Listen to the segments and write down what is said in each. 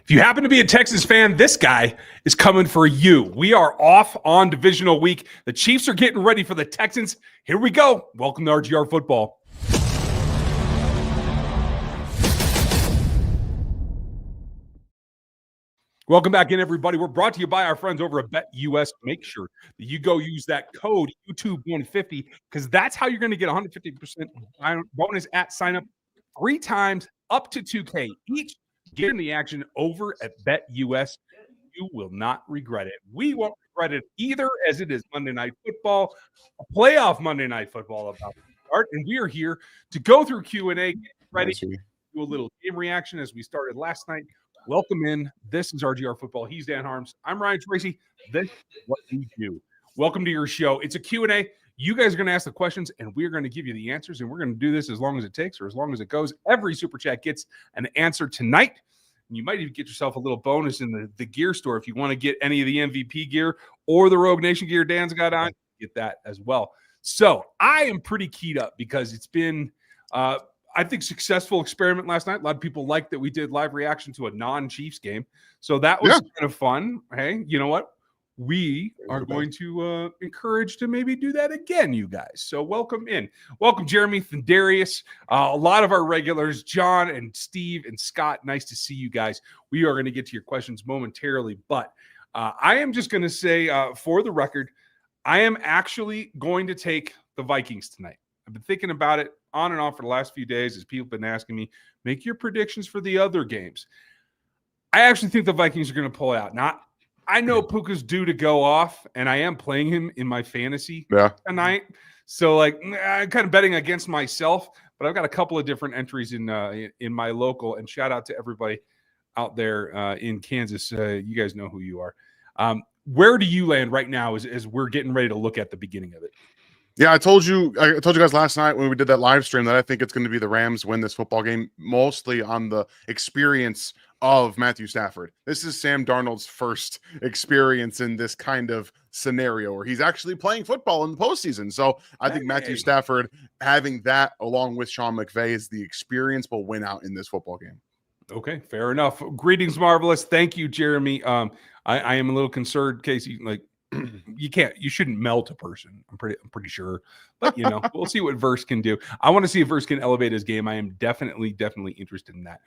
If you happen to be a Texas fan, this guy is coming for you. We are off on divisional week. The Chiefs are getting ready for the Texans. Here we go. Welcome to RGR Football. Welcome back in, everybody. We're brought to you by our friends over at BetUS. Make sure that you go use that code YouTube150 because that's how you're going to get 150% bonus at sign up 3 times up to $2K each. Get in the action over at BetUS. You will not regret it. We won't regret it either, as it is Monday Night Football, a playoff Monday Night Football about to start, and we are here to go through Q&A, get ready, do a little game reaction as we started last night. Welcome in. This is RGR Football. He's Dan Harms. I'm Ryan Tracy. This is what we do. Welcome to your show. It's a Q&A. You guys are going to ask the questions, and we're going to give you the answers, and we're going to do this as long as it takes or as long as it goes. Every Super Chat gets an answer tonight. And you might even get yourself a little bonus in the gear store if you want to get any of the MVP gear or the Rogue Nation gear Dan's got on. Get that as well. So I am pretty keyed up because it's been I think successful experiment last night. A lot of people liked that we did live reaction to a non-Chiefs game. So that was kind of fun. Hey, you know what? We are going to encourage to maybe do that again, you guys. So welcome in. Welcome, Jeremy, Thundarius, a lot of our regulars, John and Steve and Scott. Nice to see you guys. We are going to get to your questions momentarily, but I am just going to say for the record, I am actually going to take the Vikings tonight. I've been thinking about it on and off for the last few days as people have been asking me, make your predictions for the other games. I actually think the Vikings are going to pull out. I know Puka's due to go off, and I am playing him in my fantasy tonight. So, I'm kind of betting against myself, but I've got a couple of different entries in my local. And shout out to everybody out there in Kansas. You guys know who you are. Where do you land right now as we're getting ready to look at the beginning of it? Yeah, I told you guys last night when we did that live stream that I think it's going to be the Rams win this football game, mostly on the experience of Matthew Stafford. This is Sam Darnold's first experience in this kind of scenario where he's actually playing football in the postseason. So I think Matthew Stafford having that along with Sean McVay is the experience will win out in this football game. Okay, fair enough. Greetings, Marvelous. Thank you, Jeremy. I am a little concerned, Casey, you shouldn't melt a person. I'm pretty sure, but we'll see what Verse can do. I want to see if Verse can elevate his game. I am definitely interested in that.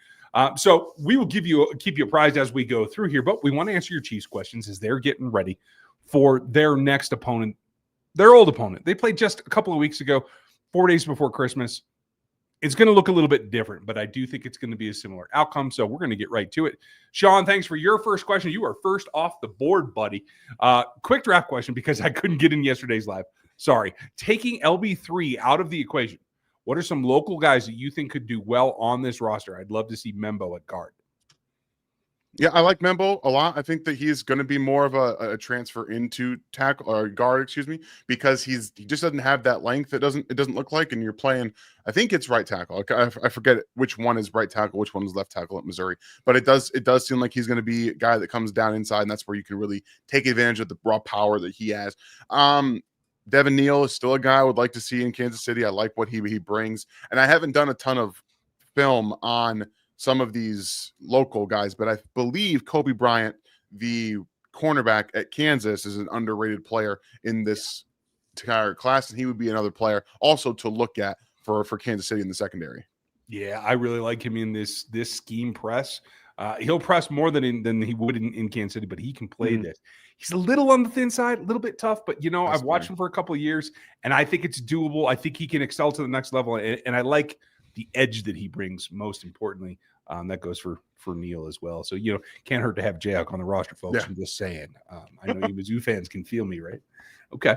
So we will keep you apprised as we go through here, but we want to answer your Chiefs questions as they're getting ready for their next opponent, their old opponent. They played just a couple of weeks ago, 4 days before Christmas. It's going to look a little bit different, but I do think it's going to be a similar outcome. So we're going to get right to it. Sean, thanks for your first question. You are first off the board, buddy. Quick draft question because I couldn't get in yesterday's live. Sorry. Taking LB3 out of the equation, what are some local guys that you think could do well on this roster? I'd love to see Membo at guard. Yeah, I like Membo a lot. I think that he's going to be more of a transfer into tackle or guard, because he just doesn't have that length. It doesn't look like, and you're playing. I think it's right tackle. I forget which one is right tackle, which one is left tackle at Missouri. But it does seem like he's going to be a guy that comes down inside, and that's where you can really take advantage of the raw power that he has. Devin Neal is still a guy I would like to see in Kansas City. I like what he brings, and I haven't done a ton of film on some of these local guys, but I believe Kobe Bryant, the cornerback at Kansas, is an underrated player in this entire class, and he would be another player also to look at for Kansas City in the secondary. Yeah, I really like him in this scheme press. He'll press more than he would in Kansas City, but he can play this. He's a little on the thin side, a little bit tough, but I've watched him for a couple of years, and I think it's doable. I think he can excel to the next level, and I like the edge that he brings, most importantly. That goes for Neil as well. So, can't hurt to have Jayhawk on the roster, folks. Yeah. I'm just saying. I know you Mizzou fans can feel me, right? Okay.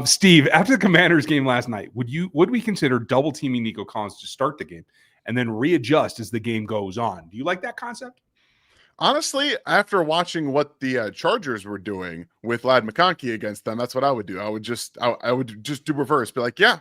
Steve, after the Commanders game last night, would we consider double teaming Nico Collins to start the game and then readjust as the game goes on? Do you like that concept? Honestly, after watching what the Chargers were doing with Ladd McConkey against them, that's what I would do. I would just do reverse, be like, yeah,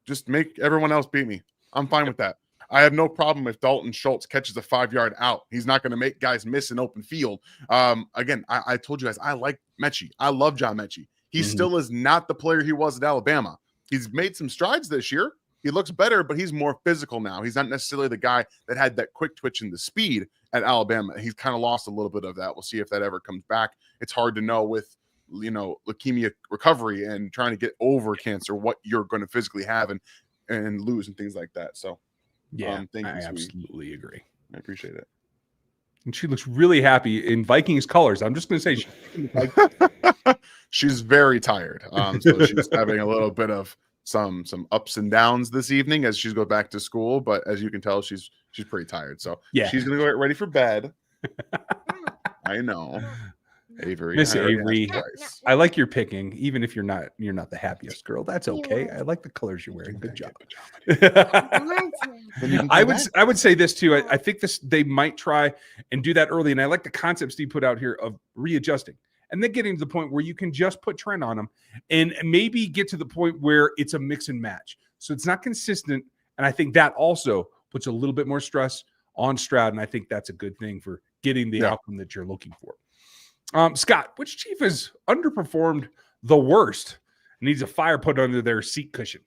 just make everyone else beat me. I'm fine with that. I have no problem if Dalton Schultz catches a 5-yard out. He's not going to make guys miss an open field. Again, I told you guys, I like Mechie. I love John Mechie. He still is not the player he was at Alabama. He's made some strides this year. he looks better, but he's more physical now. He's not necessarily the guy that had that quick twitch and the speed at Alabama. He's kind of lost a little bit of that. We'll see if that ever comes back. It's hard to know with, leukemia recovery and trying to get over cancer, what you're going to physically have and lose and things like that. So yeah, thank you, I sweetie. absolutely agree. I appreciate it. And she looks really happy in Vikings colors. I'm just going to say she's very tired. So she's having a little bit of some ups and downs this evening as she's go back to school. But as you can tell, she's pretty tired. So yeah, she's going to go get ready for bed. I know. Avery, Miss Avery, I like your picking, even if you're not the happiest girl. That's okay. I like the colors you're wearing. Good job. I would say this too. I think they might try and do that early, and I like the concept Steve put out here of readjusting, and then getting to the point where you can just put Trent on them, and maybe get to the point where it's a mix and match, so it's not consistent. And I think that also puts a little bit more stress on Stroud, and I think that's a good thing for getting the outcome that you're looking for. Scott, which chief has underperformed the worst, needs a fire put under their seat cushion?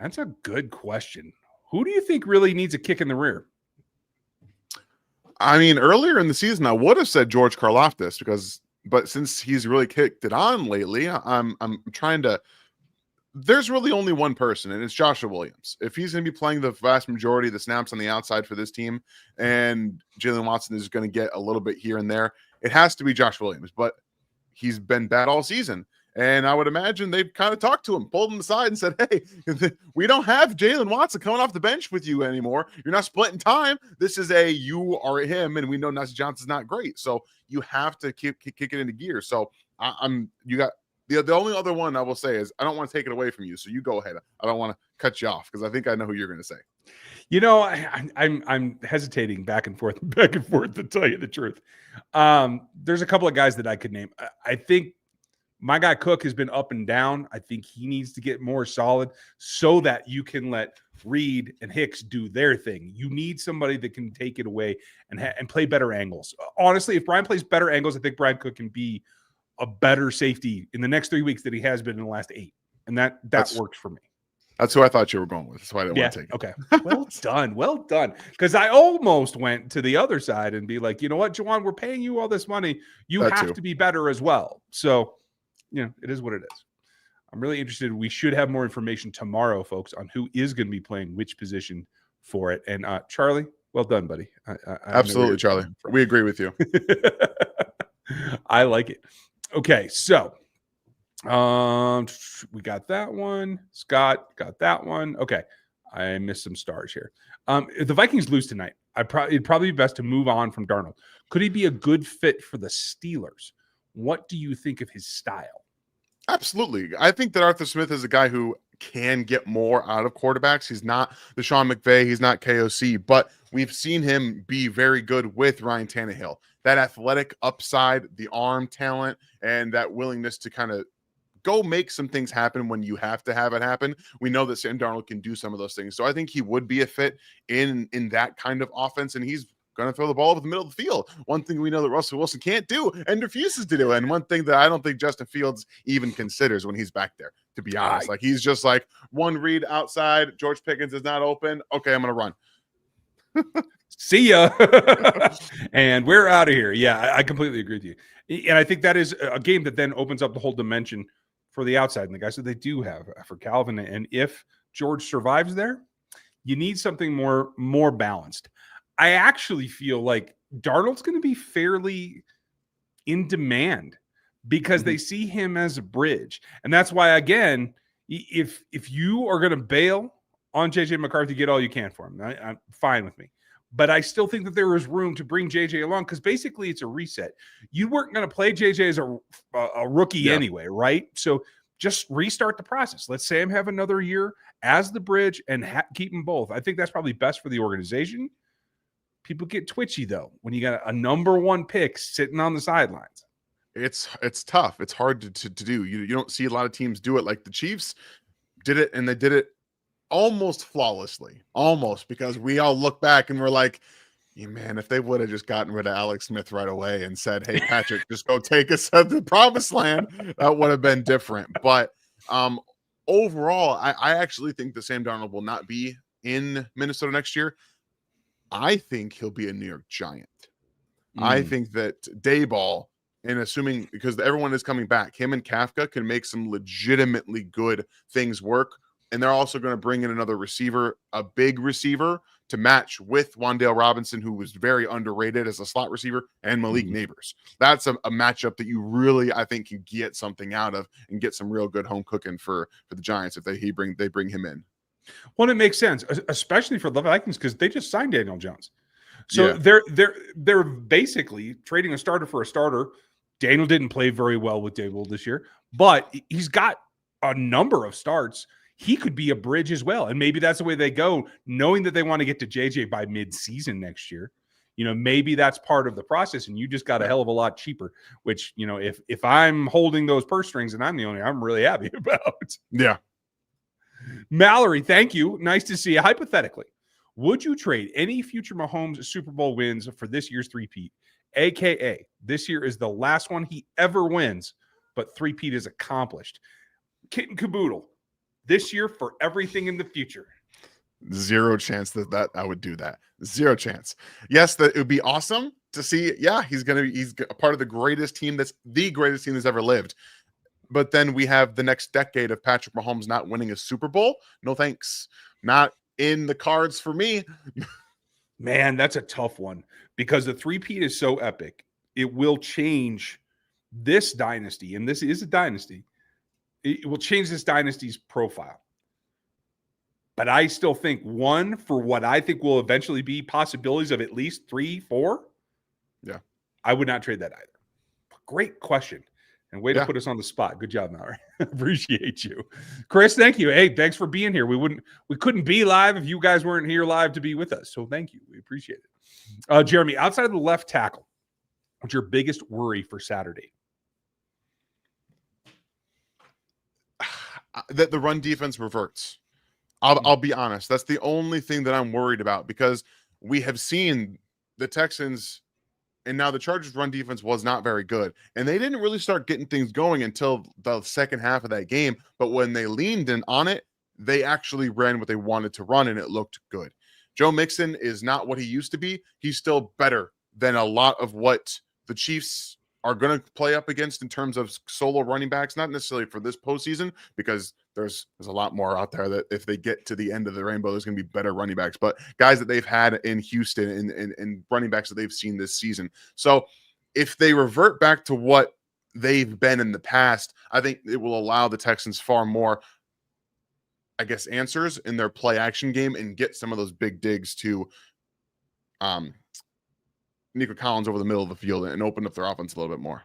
That's a good question. Who do you think really needs a kick in the rear? I mean, earlier in the season, I would have said George Karlaftis but since he's really kicked it on lately, I'm trying to. There's really only one person, and it's Joshua Williams. If he's going to be playing the vast majority of the snaps on the outside for this team, and Jalen Watson is going to get a little bit here and there, it has to be Josh Williams. But he's been bad all season. And I would imagine they've kind of talked to him, pulled him aside and said, hey, we don't have Jalen Watson coming off the bench with you anymore. You're not splitting time. This is you are him, and we know Najee Johnson's not great. So you have to kick it into gear. So you got the only other one I will say is I don't want to take it away from you. So you go ahead. I don't want to cut you off because I think I know who you're going to say. I'm hesitating back and forth to tell you the truth. There's a couple of guys that I could name. I think my guy Cook has been up and down. I think he needs to get more solid so that you can let Reed and Hicks do their thing. You need somebody that can take it away and play better angles. Honestly, if Brian plays better angles, I think Brian Cook can be a better safety in the next 3 weeks than he has been in the last 8. And that works for me. That's who I thought you were going with. That's why I didn't want to take it. Okay. Well done. Because I almost went to the other side and be like, you know what, Juwan, we're paying you all this money. You have to be better as well. So, it is what it is. I'm really interested. We should have more information tomorrow, folks, on who is going to be playing which position for it. And Charlie, well done, buddy. Absolutely, Charlie. We agree with you. I like it. Okay, so we got that one. Scott got that one. Okay, I missed some stars here. If the Vikings lose tonight, it'd probably be best to move on from Darnold. Could he be a good fit for the Steelers? What do you think of his style? Absolutely. I think that Arthur Smith is a guy who can get more out of quarterbacks. He's not the Sean McVay. He's not KOC, but we've seen him be very good with Ryan Tannehill. That athletic upside, the arm talent, and that willingness to kind of go make some things happen when you have to have it happen. We know that Sam Darnold can do some of those things. So I think he would be a fit in that kind of offense, and he's going to throw the ball over the middle of the field. One thing we know that Russell Wilson can't do and refuses to do, and one thing that I don't think Justin Fields even considers when he's back there, to be honest. Like, he's just like, one read outside, George Pickens is not open. Okay, I'm going to run. See ya. And we're out of here. Yeah, I completely agree with you. And I think that is a game that then opens up the whole dimension for the outside and the guys that they do have for Calvin. And if George survives there, you need something more balanced. I actually feel like Darnold's going to be fairly in demand because they see him as a bridge. And that's why, again, if you are going to bail on JJ McCarthy, get all you can for him. I'm fine with me. But I still think that there is room to bring JJ along because basically it's a reset. You weren't going to play JJ as a rookie anyway, right? So just restart the process. Let Sam have another year as the bridge and keep them both. I think that's probably best for the organization. People get twitchy, though, when you got a number 1 pick sitting on the sidelines. It's tough. It's hard to do. You don't see a lot of teams do it. Like the Chiefs did it, and they did it almost flawlessly. Almost, because we all look back and we're like, yeah, man, if they would have just gotten rid of Alex Smith right away and said, hey, Patrick, just go take us to the promised land, that would have been different. But overall, I actually think that Sam Darnold will not be in Minnesota next year. I think he'll be a New York Giant. I think that Dayball, and assuming because everyone is coming back, him and Kafka can make some legitimately good things work. And they're also going to bring in another receiver, a big receiver, to match with Wan'Dale Robinson, who was very underrated as a slot receiver, and Malik Neighbors. That's a matchup that you really, I think, can get something out of and get some real good home cooking for the Giants if they bring him in. Well, it makes sense, especially for the Vikings, because they just signed Daniel Jones. So they're basically trading a starter for a starter. Daniel didn't play very well with Dable this year, but he's got a number of starts. He could be a bridge as well. And maybe that's the way they go, knowing that they want to get to JJ by mid-season next year. Maybe that's part of the process, and you just got a hell of a lot cheaper, which, if I'm holding those purse strings and I'm the owner, I'm really happy about. Yeah. Mallory, thank you. Nice to see you. Hypothetically, would you trade any future Mahomes Super Bowl wins for this year's three-peat? AKA, this year is the last one he ever wins, but three-peat is accomplished. Kit and caboodle. This year for everything in the future. Zero chance that I would do that. Zero chance. Yes, that it would be awesome to see. Yeah, he's a part of the greatest team that's ever lived. But then we have the next decade of Patrick Mahomes not winning a Super Bowl. No thanks. Not in the cards for me. Man, that's a tough one because the three-peat is so epic. It will change this dynasty, and this is a dynasty. It will change this dynasty's profile. But I still think one for what I think will eventually be possibilities of at least 3, 4. Yeah. I would not trade that either. Great question. And way to put us on the spot. Good job, Mallory. Appreciate you. Chris, thank you. Hey, thanks for being here. We couldn't be live if you guys weren't here live to be with us. So thank you. We appreciate it. Jeremy, outside of the left tackle, what's your biggest worry for Saturday? That the run defense reverts. I'll be honest. That's the only thing that I'm worried about because we have seen the Texans and now the Chargers run defense was not very good. And they didn't really start getting things going until the second half of that game. But when they leaned in on it, they actually ran what they wanted to run and it looked good. Joe Mixon is not what he used to be. He's still better than a lot of what the Chiefs are going to play up against in terms of solo running backs, not necessarily for this postseason, because there's a lot more out there that if they get to the end of the rainbow, there's going to be better running backs, but guys that they've had in Houston and running backs that they've seen this season. So if they revert back to what they've been in the past, I think it will allow the Texans far more, I guess, answers in their play action game and get some of those big digs to Nico Collins over the middle of the field and open up their offense a little bit more.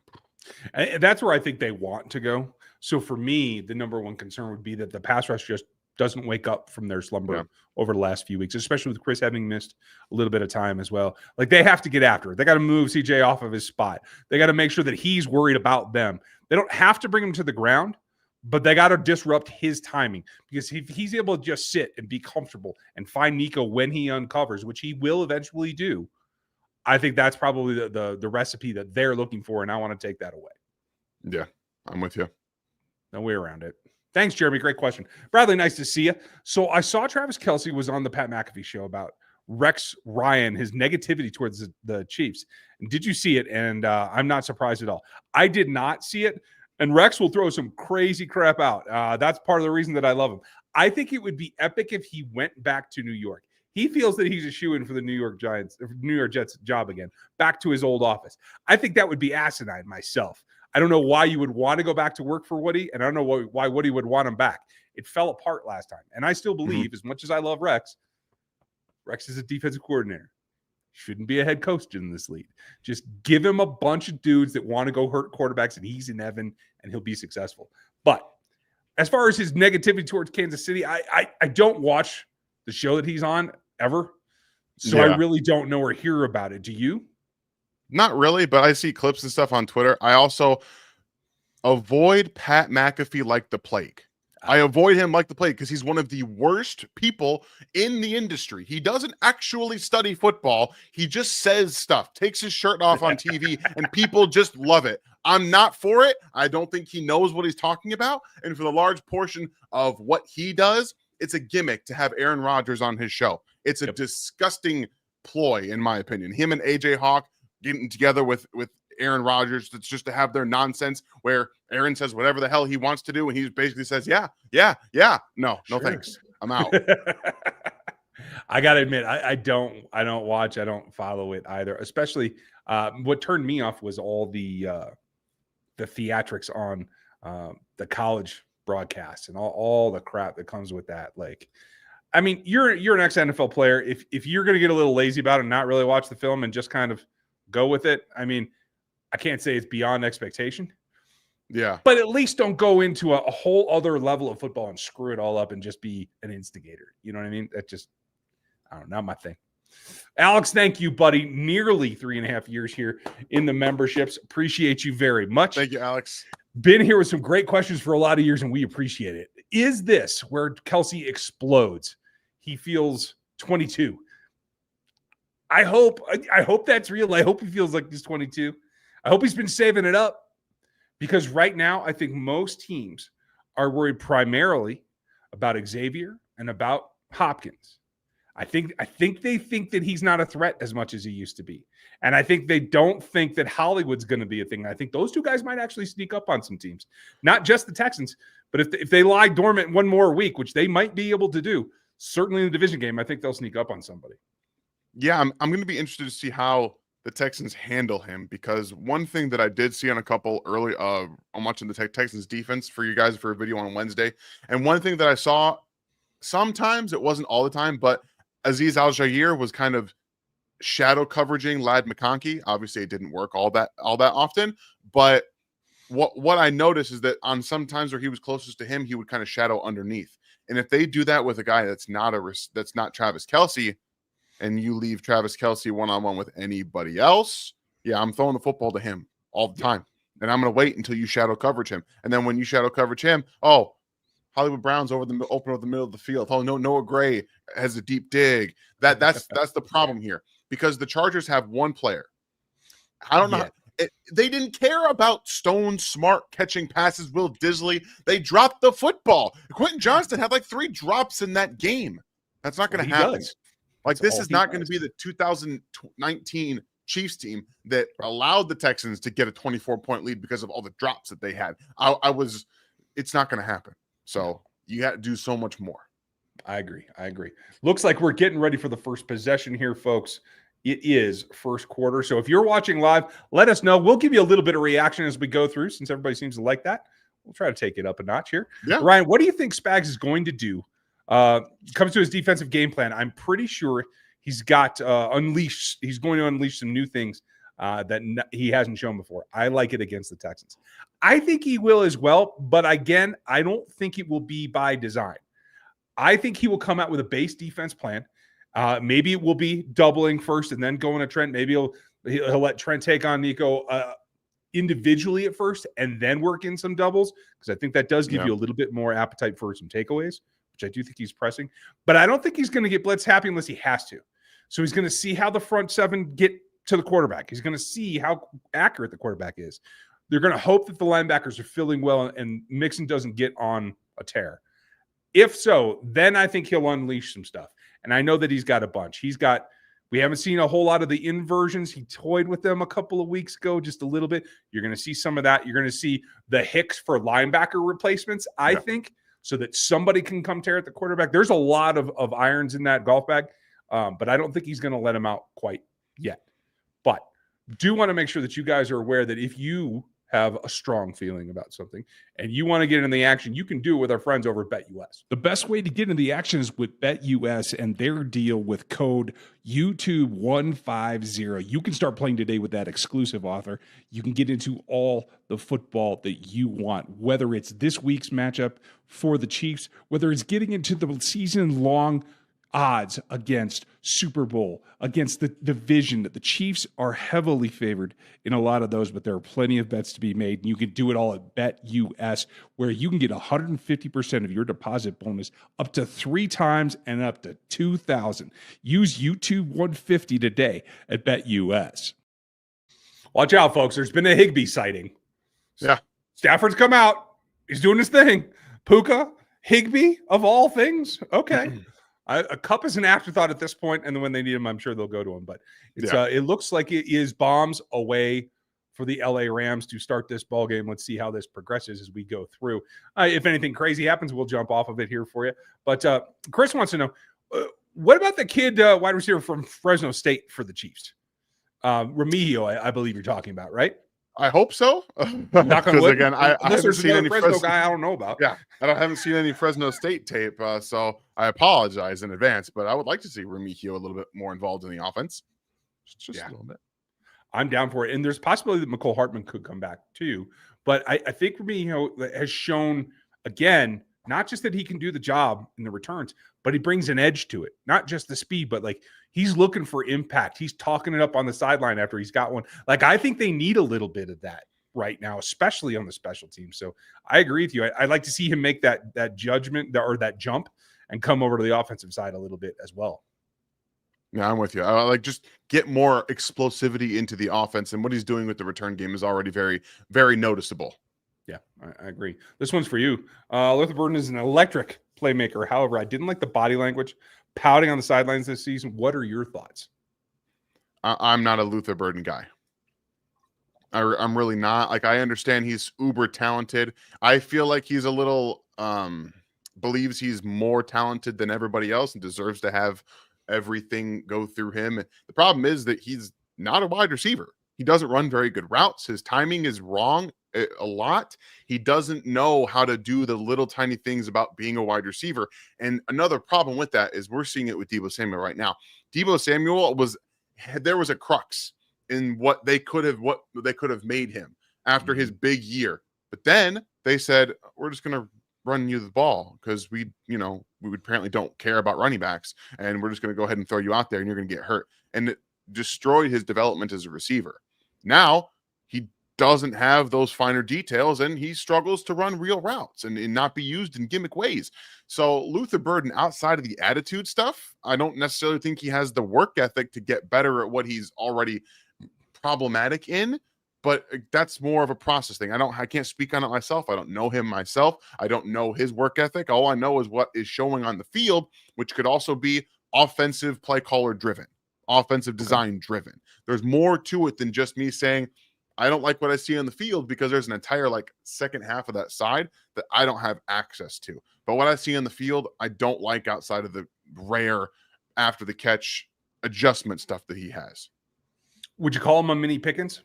And that's where I think they want to go. So for me, the number one concern would be that the pass rush just doesn't wake up from their slumber over the last few weeks, especially with Chris having missed a little bit of time as well. Like they have to get after it. They got to move CJ off of his spot. They got to make sure that he's worried about them. They don't have to bring him to the ground, but they got to disrupt his timing because if he's able to just sit and be comfortable and find Nico when he uncovers, which he will eventually do, I think that's probably the recipe that they're looking for, and I want to take that away. Yeah, I'm with you. No way around it. Thanks, Jeremy. Great question. Bradley, nice to see you. So I saw Travis Kelce was on the Pat McAfee show about Rex Ryan, his negativity towards the Chiefs. And did you see it? And I'm not surprised at all. I did not see it. And Rex will throw some crazy crap out. That's part of the reason that I love him. I think it would be epic if he went back to New York. He feels that he's a shoo-in for the New York Jets job again, back to his old office. I think that would be asinine myself. I don't know why you would want to go back to work for Woody, and I don't know why Woody would want him back. It fell apart last time. And I still believe, as much as I love Rex is a defensive coordinator. Shouldn't be a head coach in this league. Just give him a bunch of dudes that want to go hurt quarterbacks, and he's in heaven, and he'll be successful. But as far as his negativity towards Kansas City, I don't watch the show that he's on ever. So I really don't know or hear about it. Do you? Not really, but I see clips and stuff on Twitter. I also avoid Pat McAfee like the plague. I avoid him like the plague because he's one of the worst people in the industry. He doesn't actually study football. He just says stuff, takes his shirt off on TV, and people just love it. I'm not for it. I don't think he knows what he's talking about. And for the large portion of what he does, it's a gimmick to have Aaron Rodgers on his show. It's a disgusting ploy, in my opinion. Him and AJ Hawk getting together with Aaron Rodgers, it's just to have their nonsense where Aaron says whatever the hell he wants to do, and he basically says, yeah. No thanks. I'm out. I gotta admit, I don't watch, I don't follow it either. Especially what turned me off was all the theatrics on the college broadcast and all the crap that comes with that. Like, I mean, you're an ex-NFL player. If you're gonna get a little lazy about it and not really watch the film and just kind of go with it, I mean, I can't say it's beyond expectation. Yeah. But at least don't go into a whole other level of football and screw it all up and just be an instigator. You know what I mean? That just, I don't know, not my thing. Alex, thank you, buddy. Nearly 3.5 years here in the memberships. Appreciate you very much. Thank you, Alex. Been here with some great questions for a lot of years, and we appreciate it. Is this where Kelsey explodes? He feels 22. I hope that's real. I hope he feels like he's 22. I hope he's been saving it up, because right now I think most teams are worried primarily about Xavier and about Hopkins. I think they think that he's not a threat as much as he used to be. And I think they don't think that Hollywood's going to be a thing. I think those two guys might actually sneak up on some teams, not just the Texans, but if they lie dormant one more week, which they might be able to do, certainly in the division game, I think they'll sneak up on somebody. Yeah, I'm going to be interested to see how the Texans handle him, because one thing that I did see on a couple early I'm watching the Texans defense for you guys for a video on Wednesday, and one thing that I saw, sometimes, it wasn't all the time, but Azeez Al-Jair was kind of shadow coveraging Ladd McConkey. Obviously it didn't work all that often, but what I noticed is that on some times where he was closest to him, he would kind of shadow underneath. And if they do that with a guy that's not Travis Kelce, and you leave Travis Kelce one-on-one with anybody else, yeah, I'm throwing the football to him all the time. And I'm going to wait until you shadow coverage him. And then when you shadow coverage him, oh, Hollywood Brown's over the middle of the field. Oh, no, Noah Gray has a deep dig. That's the problem here, because the Chargers have one player. I don't know. They didn't care about Stone Smart catching passes, Will Disley. They dropped the football. Quentin Johnston had like 3 drops in that game. That's not going to happen. Like, this is not going to be the 2019 Chiefs team that allowed the Texans to get a 24-point lead because of all the drops that they had. It's not going to happen. So you got to do so much more. I agree. Looks like we're getting ready for the first possession here, folks. It is first quarter. So if you're watching live, let us know. We'll give you a little bit of reaction as we go through, since everybody seems to like that. We'll try to take it up a notch here. Yeah. Ryan, what do you think Spags is going to do? Comes to his defensive game plan. I'm pretty sure he's got unleashed. He's going to unleash some new things that he hasn't shown before. I like it against the Texans. I think he will as well, but again, I don't think it will be by design. I think he will come out with a base defense plan. Maybe it will be doubling first and then going to Trent. Maybe he'll let Trent take on Nico individually at first and then work in some doubles, because I think that does give you a little bit more appetite for some takeaways, which I do think he's pressing. But I don't think he's going to get blitz happy unless he has to. So he's going to see how the front seven get to the quarterback. He's going to see how accurate the quarterback is. They're going to hope that the linebackers are filling well and Mixon doesn't get on a tear. If so, then I think he'll unleash some stuff. And I know that he's got a bunch. We haven't seen a whole lot of the inversions. He toyed with them a couple of weeks ago, just a little bit. You're going to see some of that. You're going to see the Hicks for linebacker replacements, I think, so that somebody can come tear at the quarterback. There's a lot of irons in that golf bag, but I don't think he's going to let him out quite yet. But do want to make sure that you guys are aware that if you have a strong feeling about something and you want to get in the action, you can do it with our friends over at BetUS. The best way to get into the action is with BetUS and their deal with code YouTube150. You can start playing today with that exclusive offer. You can get into all the football that you want, whether it's this week's matchup for the Chiefs, whether it's getting into the season-long odds against Super Bowl, against the division. The Chiefs are heavily favored in a lot of those, but there are plenty of bets to be made. And you can do it all at BetUS, where you can get 150% of your deposit bonus up to 3 times and up to $2,000. Use YouTube 150 today at BetUS. Watch out, folks. There's been a Higbee sighting. Yeah. Stafford's come out. He's doing his thing. Puka, Higbee, of all things. Okay. A Cup is an afterthought at this point, and then when they need him, I'm sure they'll go to him. But it's it looks like it is bombs away for the LA Rams to start this ball game. Let's see how this progresses as we go through. If anything crazy happens, we'll jump off of it here for you. But Chris wants to know, what about the kid wide receiver from Fresno State for the Chiefs? Remigio, I believe you're talking about, right? I hope so. Because again, I unless haven't there's seen another any Fresno guy I don't know about. Yeah, haven't seen any Fresno State tape, so I apologize in advance. But I would like to see Remigio a little bit more involved in the offense, just a little bit. I'm down for it, and there's possibility that McCole Hartman could come back too. But I think Remigio has shown again, not just that he can do the job in the returns, but he brings an edge to it. Not just the speed, but like he's looking for impact. He's talking it up on the sideline after he's got one. Like I think they need a little bit of that right now, especially on the special team. So I agree with you. I'd like to see him make that judgment or that jump and come over to the offensive side a little bit as well. Yeah, I'm with you. I like just get more explosivity into the offense, and what he's doing with the return game is already very, very noticeable. Yeah, I agree. This one's for you. Luther Burden is an electric playmaker. However, I didn't like the body language, pouting on the sidelines this season. What are your thoughts? I'm not a Luther Burden guy. I'm really not. Like, I understand he's uber talented. I feel like he's a little believes he's more talented than everybody else and deserves to have everything go through him. The problem is that he's not a wide receiver. He doesn't run very good routes. His timing is wrong a lot. He doesn't know how to do the little tiny things about being a wide receiver. And another problem with that is we're seeing it with Deebo Samuel right now. Deebo Samuel there was a crux in what they could have made him after his big year. But then they said, we're just going to run you the ball because we apparently don't care about running backs, and we're just going to go ahead and throw you out there and you're going to get hurt. And it destroyed his development as a receiver. Now he doesn't have those finer details, and he struggles to run real routes and not be used in gimmick ways. So Luther Burden, outside of the attitude stuff, I don't necessarily think he has the work ethic to get better at what he's already problematic in. But that's more of a process thing. I can't speak on it myself. I don't know him myself. I don't know his work ethic. All I know is what is showing on the field, which could also be offensive play caller driven, offensive design driven. There's more to it than just me saying, I don't like what I see on the field, because there's an entire second half of that side that I don't have access to. But what I see on the field, I don't like outside of the rare after the catch adjustment stuff that he has. Would you call him a mini Pickens?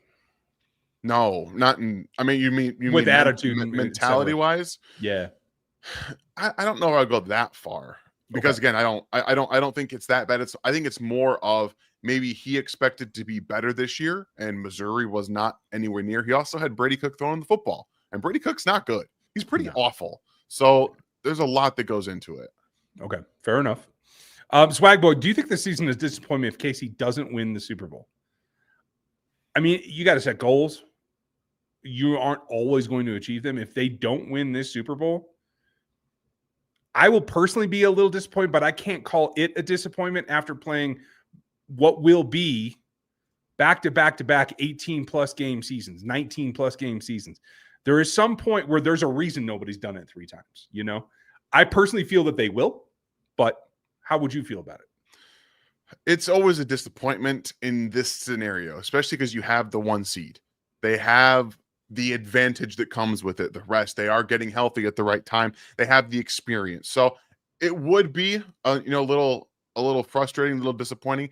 No, not in. I mean, you mean with attitude, mentality wise? Yeah, I don't know if I'll go that far, because again, I don't think it's that bad. I think it's more of maybe he expected to be better this year, and Missouri was not anywhere near. He also had Brady Cook throwing the football, and Brady Cook's not good. He's pretty awful. So there's a lot that goes into it. Okay, fair enough. Swag Boy, do you think this season is disappointment if KC doesn't win the Super Bowl? I mean, you got to set goals. You aren't always going to achieve them. If they don't win this Super Bowl, I will personally be a little disappointed, but I can't call it a disappointment after playing what will be back-to-back 18-plus game seasons, 19-plus game seasons. There is some point where there's a reason nobody's done it 3 times, you know? I personally feel that they will, but how would you feel about it? It's always a disappointment in this scenario, especially because you have the 1 seed. They have the advantage that comes with it. The rest, they are getting healthy at the right time. They have the experience. So it would be a little frustrating, a little disappointing.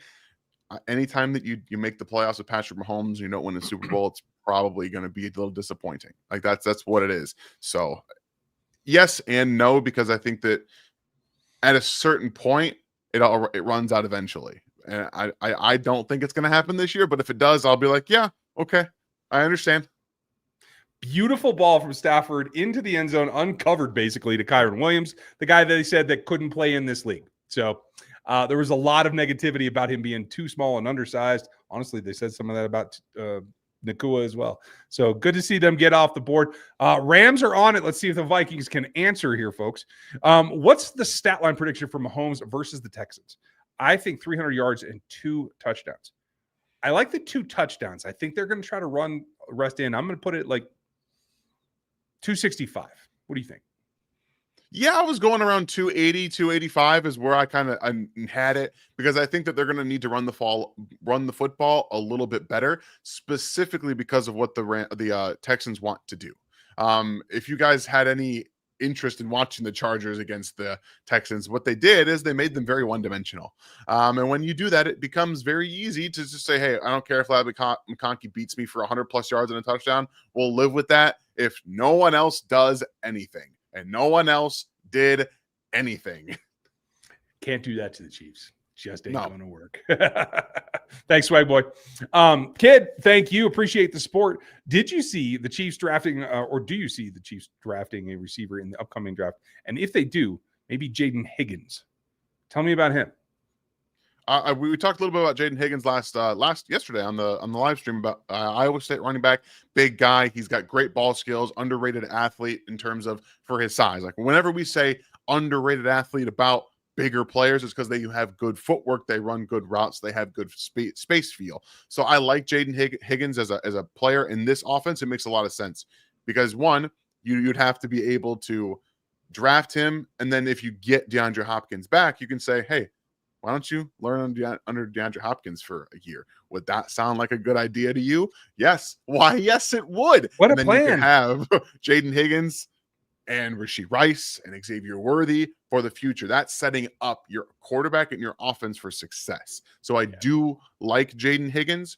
Anytime that you make the playoffs with Patrick Mahomes, you don't win the Super Bowl, it's probably going to be a little disappointing. Like that's what it is. So yes and no, because I think that at a certain point it runs out eventually. And I don't think it's going to happen this year, but if it does, I'll be like, yeah, okay, I understand. Beautiful ball from Stafford into the end zone, uncovered basically to Kyron Williams, the guy that they said that couldn't play in this league. So there was a lot of negativity about him being too small and undersized. Honestly, they said some of that about Nakua as well. So good to see them get off the board. Rams are on it. Let's see if the Vikings can answer here, folks. What's the stat line prediction for Mahomes versus the Texans? I think 300 yards and 2 touchdowns. I like the 2 touchdowns. I think they're going to try to run rest in. I'm going to put it 265. What do you think? Yeah, I was going around 280, 285 is where I kind of had it, because I think that they're going to need to run the football a little bit better, specifically because of what the Texans want to do. If you guys had any interest in watching the Chargers against the Texans, what they did is they made them very one-dimensional. And when you do that, it becomes very easy to just say, hey, I don't care if Lab McConkey beats me for 100 plus yards and a touchdown. We'll live with that if no one else does anything. And no one else did anything. Can't do that to the Chiefs. Just ain't No. going to work. Thanks, Swag Boy. Kid, thank you. Appreciate the support. Did you see the Chiefs drafting, or do you see the Chiefs drafting a receiver in the upcoming draft? And if they do, maybe Jaden Higgins. Tell me about him. We talked a little bit about Jaden Higgins yesterday on the live stream about Iowa State running back, big guy. He's got great ball skills, underrated athlete in terms of for his size. Like whenever we say underrated athlete about bigger players, it's because they have good footwork, they run good routes, they have good space feel. So I like Jaden Higgins as a player in this offense. It makes a lot of sense because one, you'd have to be able to draft him, and then if you get DeAndre Hopkins back, you can say, hey, why don't you learn under DeAndre Hopkins for a year? Would that sound like a good idea to you? Yes. Why? Yes, it would. What a and then plan. you can have Jaden Higgins and Rashee Rice and Xavier Worthy for the future. That's setting up your quarterback and your offense for success. So I do like Jaden Higgins.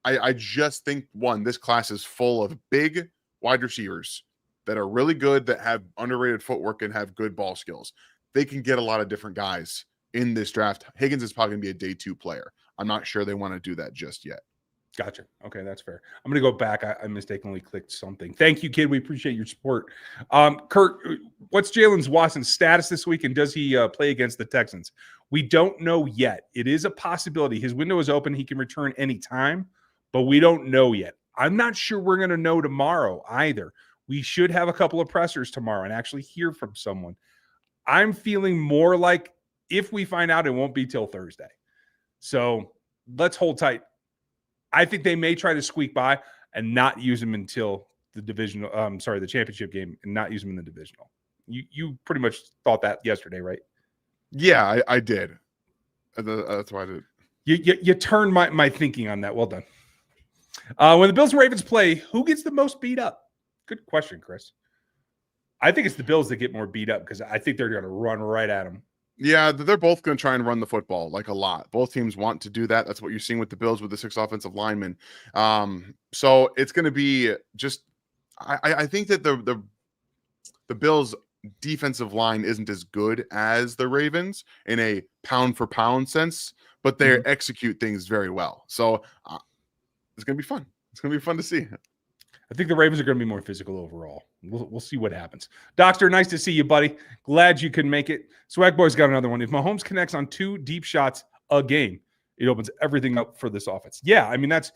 I just think, one, this class is full of big wide receivers that are really good, that have underrated footwork and have good ball skills. They can get a lot of different guys in this draft. Higgins is probably going to be a day 2 player. I'm not sure they want to do that just yet. Gotcha. Okay, that's fair. I'm going to go back. I mistakenly clicked something. Thank you, kid. We appreciate your support. Kurt, what's Jalen Watson's status this week, and does he play against the Texans? We don't know yet. It is a possibility. His window is open. He can return anytime, but we don't know yet. I'm not sure we're going to know tomorrow either. We should have a couple of pressers tomorrow and actually hear from someone. I'm feeling more like if we find out, it won't be till Thursday. So let's hold tight. I think they may try to squeak by and not use him until the the championship game, and not use him in the divisional. You pretty much thought that yesterday, right? Yeah, I did. That's why I did. You turned my thinking on that. Well done. When the Bills and Ravens play, who gets the most beat up? Good question, Chris. I think it's the Bills that get more beat up because I think they're going to run right at them. Yeah, they're both going to try and run the football like a lot. Both teams want to do that. That's what you're seeing with the Bills with the 6 offensive linemen. So it's going to be just I think that the Bills defensive line isn't as good as the Ravens in a pound for pound sense, but they execute things very well. So it's going to be fun. It's going to be fun to see. I think the Ravens are going to be more physical overall. We'll see what happens. Doctor, nice to see you, buddy. Glad you could make it. Swag Boy's got another one. If Mahomes connects on 2 deep shots a game, it opens everything up for this offense. Yeah, I mean, that's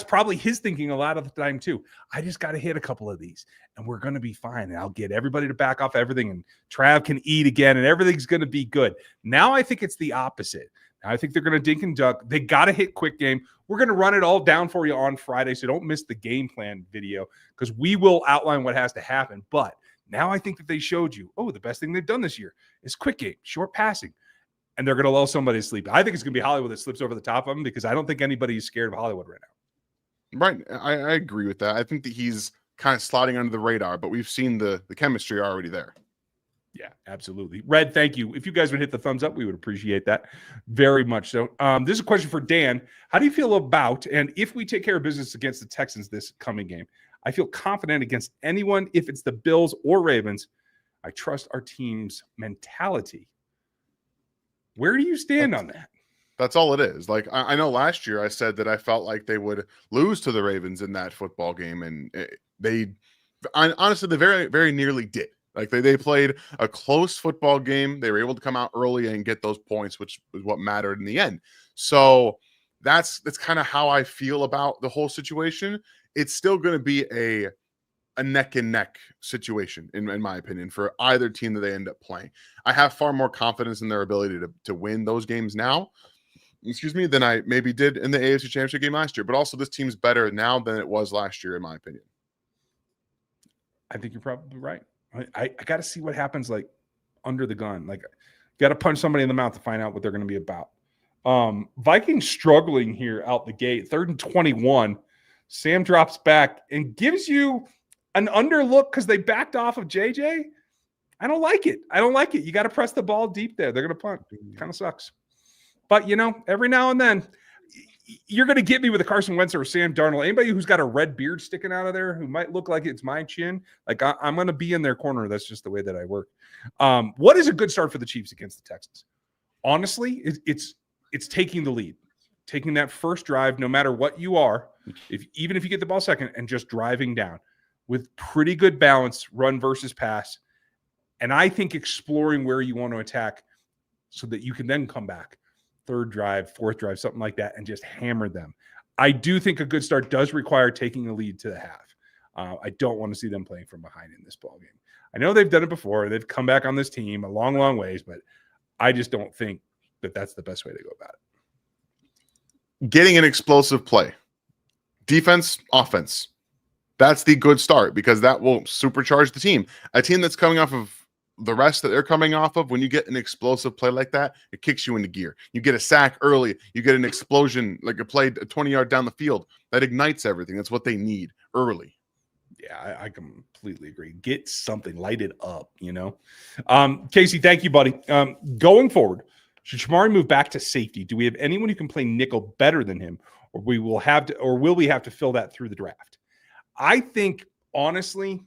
probably his thinking a lot of the time too. I just got to hit a couple of these, and we're going to be fine. And I'll get everybody to back off everything, and Trav can eat again, and everything's going to be good. Now I think it's the opposite. I think they're going to dink and duck. They got to hit quick game. We're going to run it all down for you on Friday, so don't miss the game plan video because we will outline what has to happen. But now I think that they showed you, the best thing they've done this year is quick game, short passing, and they're going to lull somebody to sleep. I think it's going to be Hollywood that slips over the top of them because I don't think anybody is scared of Hollywood right now. Right. I agree with that. I think that he's kind of sliding under the radar, but we've seen the chemistry already there. Yeah, absolutely. Red, thank you. If you guys would hit the thumbs up, we would appreciate that very much. So this is a question for Dan. How do you feel about, and if we take care of business against the Texans this coming game, I feel confident against anyone. If it's the Bills or Ravens, I trust our team's mentality. Where do you stand on that? That's all it is. Like, I know last year I said that I felt like they would lose to the Ravens in that football game, and honestly, they very, very nearly did. Like they played a close football game. They were able to come out early and get those points, which is what mattered in the end. So that's kind of how I feel about the whole situation. It's still going to be a neck and neck situation, in my opinion, for either team that they end up playing. I have far more confidence in their ability to win those games now, than I maybe did in the AFC Championship game last year. But also, this team's better now than it was last year, in my opinion. I think you're probably right. I got to see what happens like under the gun. Like, got to punch somebody in the mouth to find out what they're going to be about. Vikings struggling here out the gate. 3rd and 21. Sam drops back and gives you an underlook because they backed off of JJ. I don't like it. You got to press the ball deep there. They're going to punt. Kind of sucks. But, every now and then, you're going to get me with a Carson Wentz or a Sam Darnold. Anybody who's got a red beard sticking out of there who might look like it's my chin, like I'm going to be in their corner. That's just the way that I work. What is a good start for the Chiefs against the Texans? Honestly, it's taking the lead, taking that first drive, no matter what you are, even if you get the ball second, and just driving down with pretty good balance, run versus pass. And I think exploring where you want to attack so that you can then come back. 3rd drive, 4th drive, something like that, and just hammer them. I do think a good start does require taking a lead to the half. I don't want to see them playing from behind in this ballgame. I know they've done it before. They've come back on this team a long, long ways, but I just don't think that that's the best way to go about it. Getting an explosive play. Defense, offense. That's the good start because that will supercharge the team. A team that's coming off of the rest that they're coming off of, when you get an explosive play like that, it kicks you into gear. You get a sack early, you get an explosion, like a play 20-yard down the field. That ignites everything. That's what they need early. Yeah, I completely agree. Get something, light it up, Casey, thank you, buddy. Going forward, should Shamari move back to safety? Do we have anyone who can play nickel better than him, or will we have to fill that through the draft? I think, honestly,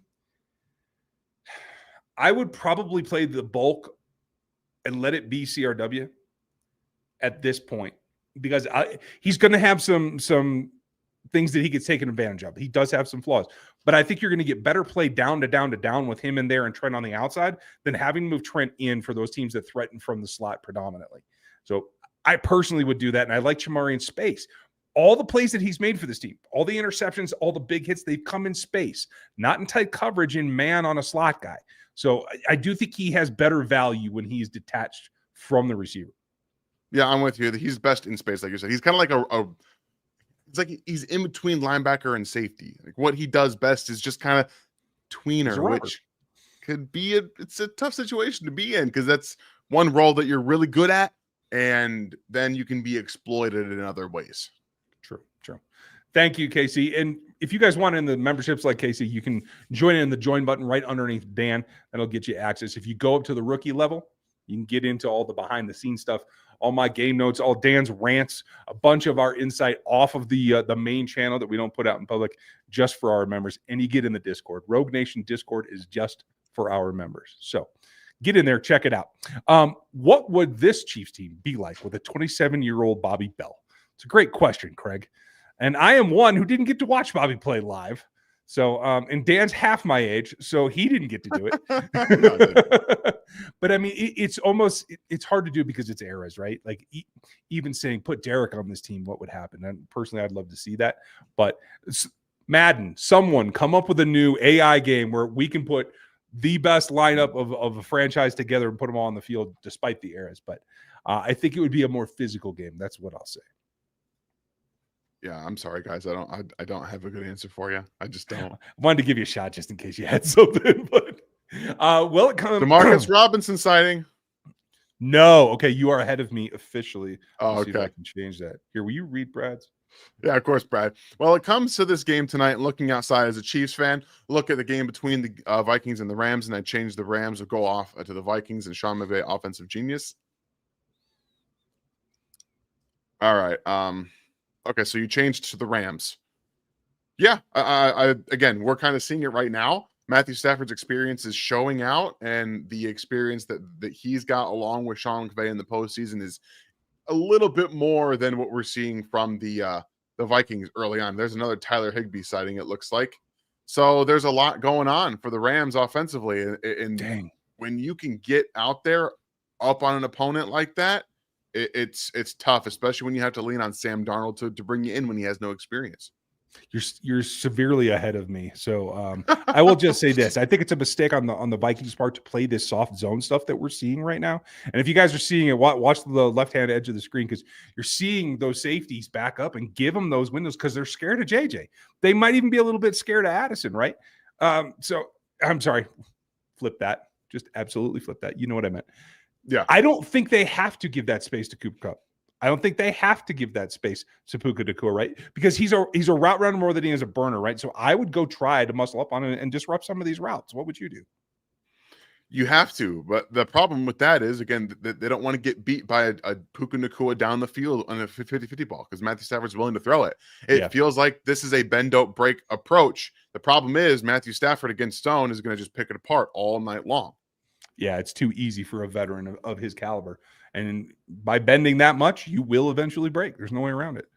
I would probably play the bulk and let it be CRW at this point because he's going to have some things that he gets taken advantage of. He does have some flaws, but I think you're going to get better play down to down with him in there and Trent on the outside than having to move Trent in for those teams that threaten from the slot predominantly. So I personally would do that, and I like Shamari in space. All the plays that he's made for this team, all the interceptions, all the big hits, they've come in space, not in tight coverage in man on a slot guy. So I do think he has better value when he's detached from the receiver. Yeah, I'm with you. He's best in space, like you said. He's kind of like it's like he's in between linebacker and safety. Like what he does best is just kind of tweener, which could be it's a tough situation to be in because that's one role that you're really good at, and then you can be exploited in other ways. True. Thank you, Casey. And if you guys want in the memberships like Casey, you can join in the join button right underneath Dan. That'll get you access. If you go up to the rookie level, you can get into all the behind the scenes stuff, all my game notes, all Dan's rants, a bunch of our insight off of the main channel that we don't put out in public just for our members. And you get in the Discord. Rogue Nation Discord is just for our members. So get in there, check it out. What would this Chiefs team be like with a 27-year-old Bobby Bell? It's a great question, Craig. And I am one who didn't get to watch Bobby play live. So, and Dan's half my age, so he didn't get to do it. But I mean, it's hard to do because it's eras, right? Like even saying put Derek on this team, what would happen? And personally, I'd love to see that. But Madden, someone come up with a new AI game where we can put the best lineup of a franchise together and put them all on the field despite the eras. But I think it would be a more physical game. That's what I'll say. Yeah, I'm sorry, guys. I don't have a good answer for you. I just don't. I wanted to give you a shot just in case you had something. But well, it comes. DeMarcus Robinson sighting. No, okay, you are ahead of me officially. Oh, okay. See if I okay. can change that. Here, will you read Brad's? Yeah, of course, Brad. Well, it comes to this game tonight. Looking outside as a Chiefs fan, look at the game between the Vikings and the Rams, and I changed the Rams or go off to the Vikings and Sean McVay, offensive genius. All right. Okay, so you changed to the Rams. Yeah, I again, we're kind of seeing it right now. Matthew Stafford's experience is showing out, and the experience that he's got along with Sean McVay in the postseason is a little bit more than what we're seeing from the Vikings early on. There's another Tyler Higbee sighting, it looks like. So there's a lot going on for the Rams offensively, and Dang. When you can get out there up on an opponent like that, it's tough, especially when you have to lean on Sam Darnold to bring you in when he has no experience. You're severely ahead of me. So I will just say this. I think it's a mistake on the Vikings part to play this soft zone stuff that we're seeing right now. And if you guys are seeing it, watch the left-hand edge of the screen because you're seeing those safeties back up and give them those windows because they're scared of JJ. They might even be a little bit scared of Addison, right? So I'm sorry, flip that. Just absolutely flip that. You know what I meant. Yeah. I don't think they have to give that space to Cooper Kupp. I don't think they have to give that space to Puka Nacua, right? Because he's a route runner more than he is a burner, right? So I would go try to muscle up on it and disrupt some of these routes. What would you do? You have to, but the problem with that is, again, they don't want to get beat by a Puka Nacua down the field on a 50-50 ball because Matthew Stafford's willing to throw it. It feels like this is a bend, don't break approach. The problem is Matthew Stafford against Stone is going to just pick it apart all night long. Yeah, it's too easy for a veteran of his caliber. And by bending that much, you will eventually break. There's no way around it.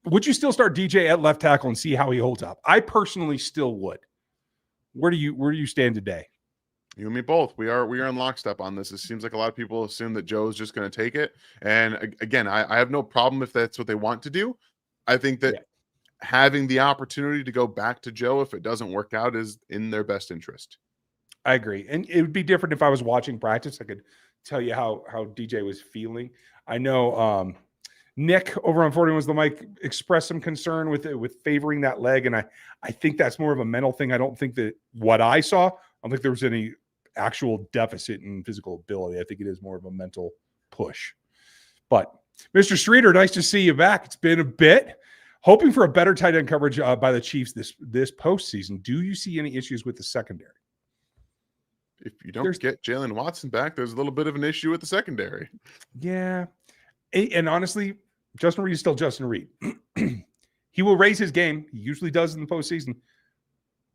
Would you still start DJ at left tackle and see how he holds up? I personally still would. Where do you stand today? You and me both. We are in lockstep on this. It seems like a lot of people assume that Joe's just going to take it. And again, I have no problem if that's what they want to do. I think that having the opportunity to go back to Joe if it doesn't work out is in their best interest. I agree. And it would be different if I was watching practice. I could tell you how DJ was feeling. I know Nick over on 40 was the mic expressed some concern with favoring that leg. And I think that's more of a mental thing. I don't think that what I saw, I don't think there was any actual deficit in physical ability. I think it is more of a mental push. But Mr. Streeter, nice to see you back. It's been a bit. Hoping for a better tight end coverage by the Chiefs this postseason. Do you see any issues with the secondary? If you don't get Jalen Watson back, there's a little bit of an issue with the secondary. Yeah. And honestly, Justin Reed is still Justin Reed. He will raise his game. He usually does in the postseason.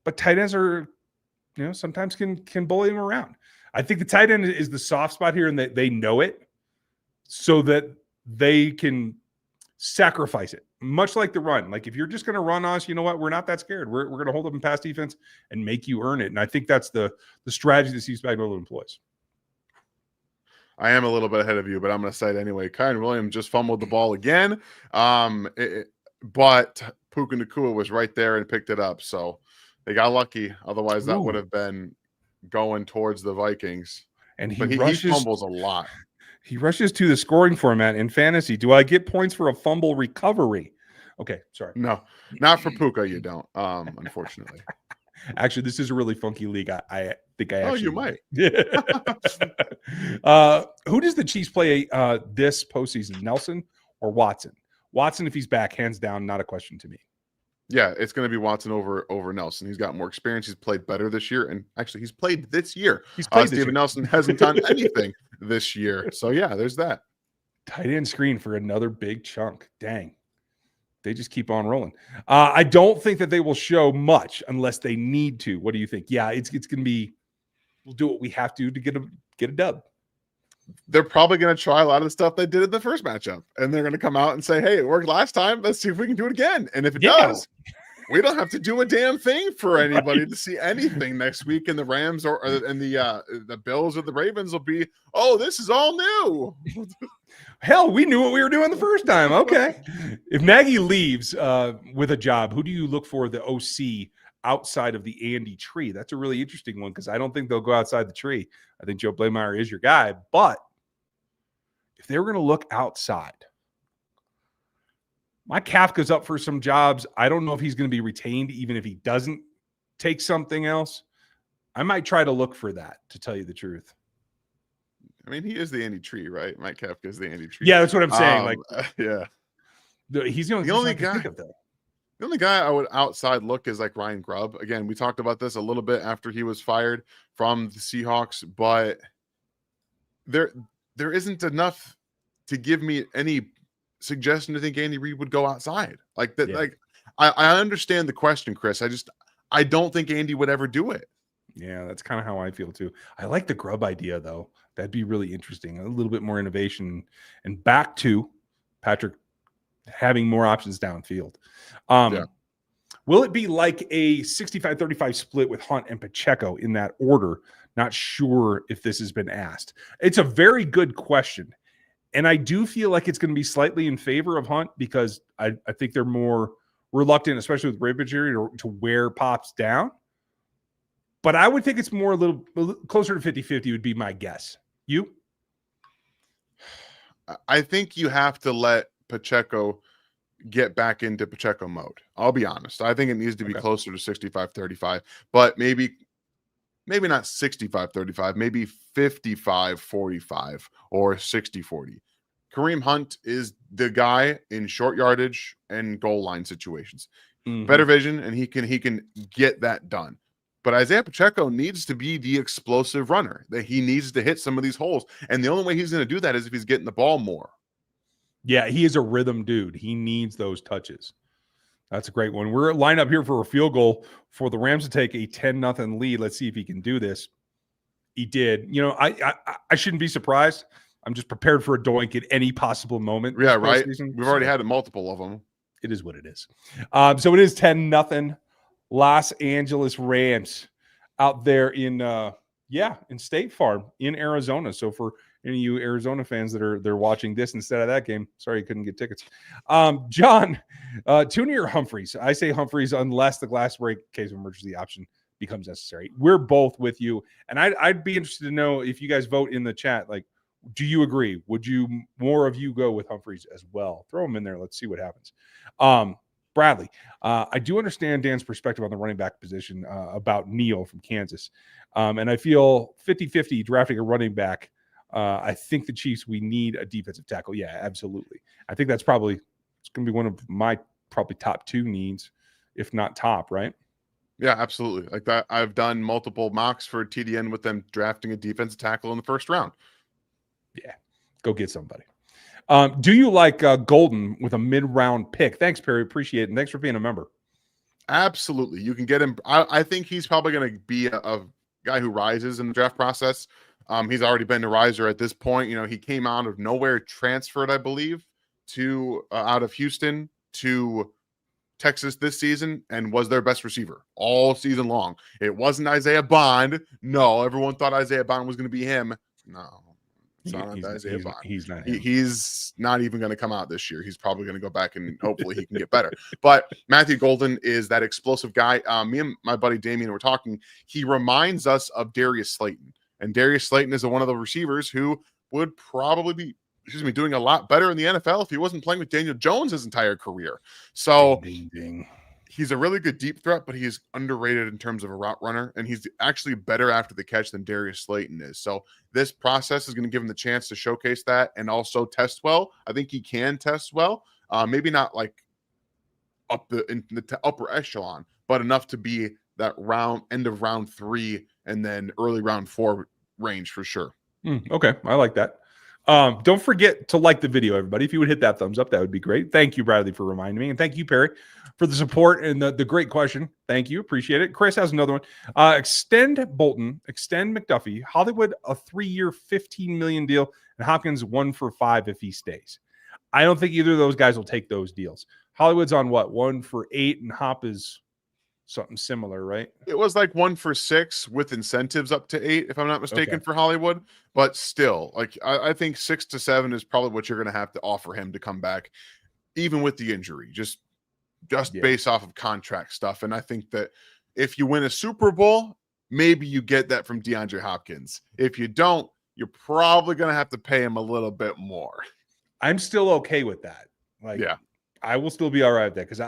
But tight ends are, sometimes can bully him around. I think the tight end is the soft spot here, and they know it so that they can sacrifice it. Much like the run. Like if you're just going to run us, you know what? We're not that scared. We're going to hold up in pass defense and make you earn it. And I think that's the strategy that Steve Spagnuolo employs. I am a little bit ahead of you, but I'm going to say it anyway. Kyren Williams just fumbled the ball again. But Puka Nacua was right there and picked it up. So they got lucky. Otherwise, that would have been going towards the Vikings. And he fumbles a lot. He rushes to the scoring format in fantasy. Do I get points for a fumble recovery? Okay, sorry. No, not for Puka. You don't, unfortunately. Actually, this is a really funky league. I think I actually. Oh, you might. Who does the Chiefs play this postseason? Nelson or Watson? Watson, if he's back, hands down, not a question to me. Yeah, it's going to be Watson over Nelson. He's got more experience. He's played better this year, and actually, he's played this year. Steven Nelson hasn't done anything this year, so yeah, there's that. Tight end screen for another big chunk. Dang, they just keep on rolling. I don't think that they will show much unless they need to. What do you think? Yeah, it's going to be. We'll do what we have to get a dub. They're probably going to try a lot of the stuff they did in the first matchup, and they're going to come out and say, "Hey, it worked last time. Let's see if we can do it again." And if it does, we don't have to do a damn thing for anybody to see anything next week. And the Rams and the Bills or the Ravens will be, "Oh, this is all new." Hell, we knew what we were doing the first time. Okay. If Nagy leaves with a job, who do you look for the OC outside of the Andy tree? That's a really interesting one because I don't think they'll go outside the tree. I think Joe Blameyer is your guy. But if they were going to look outside, my calf goes up for some jobs. I don't know if he's going to be retained, even if he doesn't take something else. I might try to look for that, to tell you the truth. I mean, he is the Andy Tree, right? Mike Kafka is the Andy Tree. Yeah, that's what I'm saying. Yeah. He's the only guy. The only guy I would outside look is like Ryan Grubb. Again, we talked about this a little bit after he was fired from the Seahawks, but there isn't enough to give me any suggestion to think Andy Reid would go outside like that. Yeah. Like I understand the question, Chris. I don't think Andy would ever do it. Yeah, that's kind of how I feel too. I like the Grubb idea though. That'd be really interesting. A little bit more innovation and back to Patrick having more options downfield. Will it be like a 65-35 split with Hunt and Pacheco in that order? Not sure if this has been asked. It's a very good question. And I do feel like it's going to be slightly in favor of Hunt because I think they're more reluctant, especially with rib injury, to wear Pops down. But I would think it's more a little closer to 50-50 would be my guess. You? I think you have to let Pacheco get back into Pacheco mode. I'll be honest. I think it needs to be closer to 65-35, but maybe maybe not 65-35, maybe 55-45 or 60-40. Kareem Hunt is the guy in short yardage and goal line situations. Better vision, and he can get that done. But Isaiah Pacheco needs to be the explosive runner. That he needs to hit some of these holes, and the only way he's going to do that is if he's getting the ball more. Yeah, he is a rhythm dude. He needs those touches. That's a great one. We're lined up here for a field goal for the Rams to take a 10-0 lead. Let's see if he can do this. He did. You know, I shouldn't be surprised. I'm just prepared for a doink at any possible moment. Yeah, right. We've already had multiple of them. It is what it is. So it is 10-0 Los Angeles Rams out there in State Farm in Arizona. So for any of you Arizona fans they're watching this instead of that game, sorry you couldn't get tickets. John, Tooney or Humphreys? I say Humphreys unless the glass break case of emergency option becomes necessary. We're both with you, and I'd be interested to know if you guys vote in the chat. Like, do you agree? Would you more of you go with Humphreys as well? Throw them in there. Let's see what happens. Bradley, I do understand Dan's perspective on the running back position about Neal from Kansas. And I feel 50-50 drafting a running back. I think the Chiefs, we need a defensive tackle. Yeah, absolutely. I think it's going to be one of my probably top 2 needs, if not top, right? Yeah, absolutely. Like that, I've done multiple mocks for TDN with them drafting a defensive tackle in the first round. Yeah, go get somebody. Do you like Golden with a mid-round pick? Thanks, Perry. Appreciate it. And thanks for being a member. Absolutely. You can get him. I think he's probably going to be a guy who rises in the draft process. He's already been a riser at this point. You know, he came out of nowhere, transferred, I believe, to out of Houston to Texas this season and was their best receiver all season long. It wasn't Isaiah Bond. No, everyone thought Isaiah Bond was going to be him. No. He's not even going to come out this year. He's probably going to go back and hopefully he can get better. But Matthew Golden is that explosive guy. Me and my buddy Damien were talking. He reminds us of Darius Slayton. And Darius Slayton is one of the receivers who would probably be doing a lot better in the NFL if he wasn't playing with Daniel Jones his entire career. So he's a really good deep threat, but he's underrated in terms of a route runner, and he's actually better after the catch than Darius Slayton is. So this process is going to give him the chance to showcase that and also test well. I think he can test well, maybe not like in the upper echelon, but enough to be that end of round 3 and then early round 4 range for sure. Okay, I like that. Don't forget to like the video, everybody. If you would hit that thumbs up, that would be great. Thank you, Bradley, for reminding me. And thank you, Perry, for the support and the great question. Thank you. Appreciate it. Chris has another one. Extend Bolton, extend McDuffie, Hollywood, a 3-year, $15 million deal, and Hopkins 1 for 5 if he stays. I don't think either of those guys will take those deals. Hollywood's on what? 1 for 8, and Hop is something similar, right? It was like 1 for 6 with incentives up to 8, if I'm not mistaken, for Hollywood. But still, like I think 6 to 7 is probably what you're going to have to offer him to come back, even with the injury, just based off of contract stuff. And I think that if you win a Super Bowl, maybe you get that from DeAndre Hopkins. If you don't, you're probably going to have to pay him a little bit more. I'm still okay with that. Like, yeah, I will still be all right with that because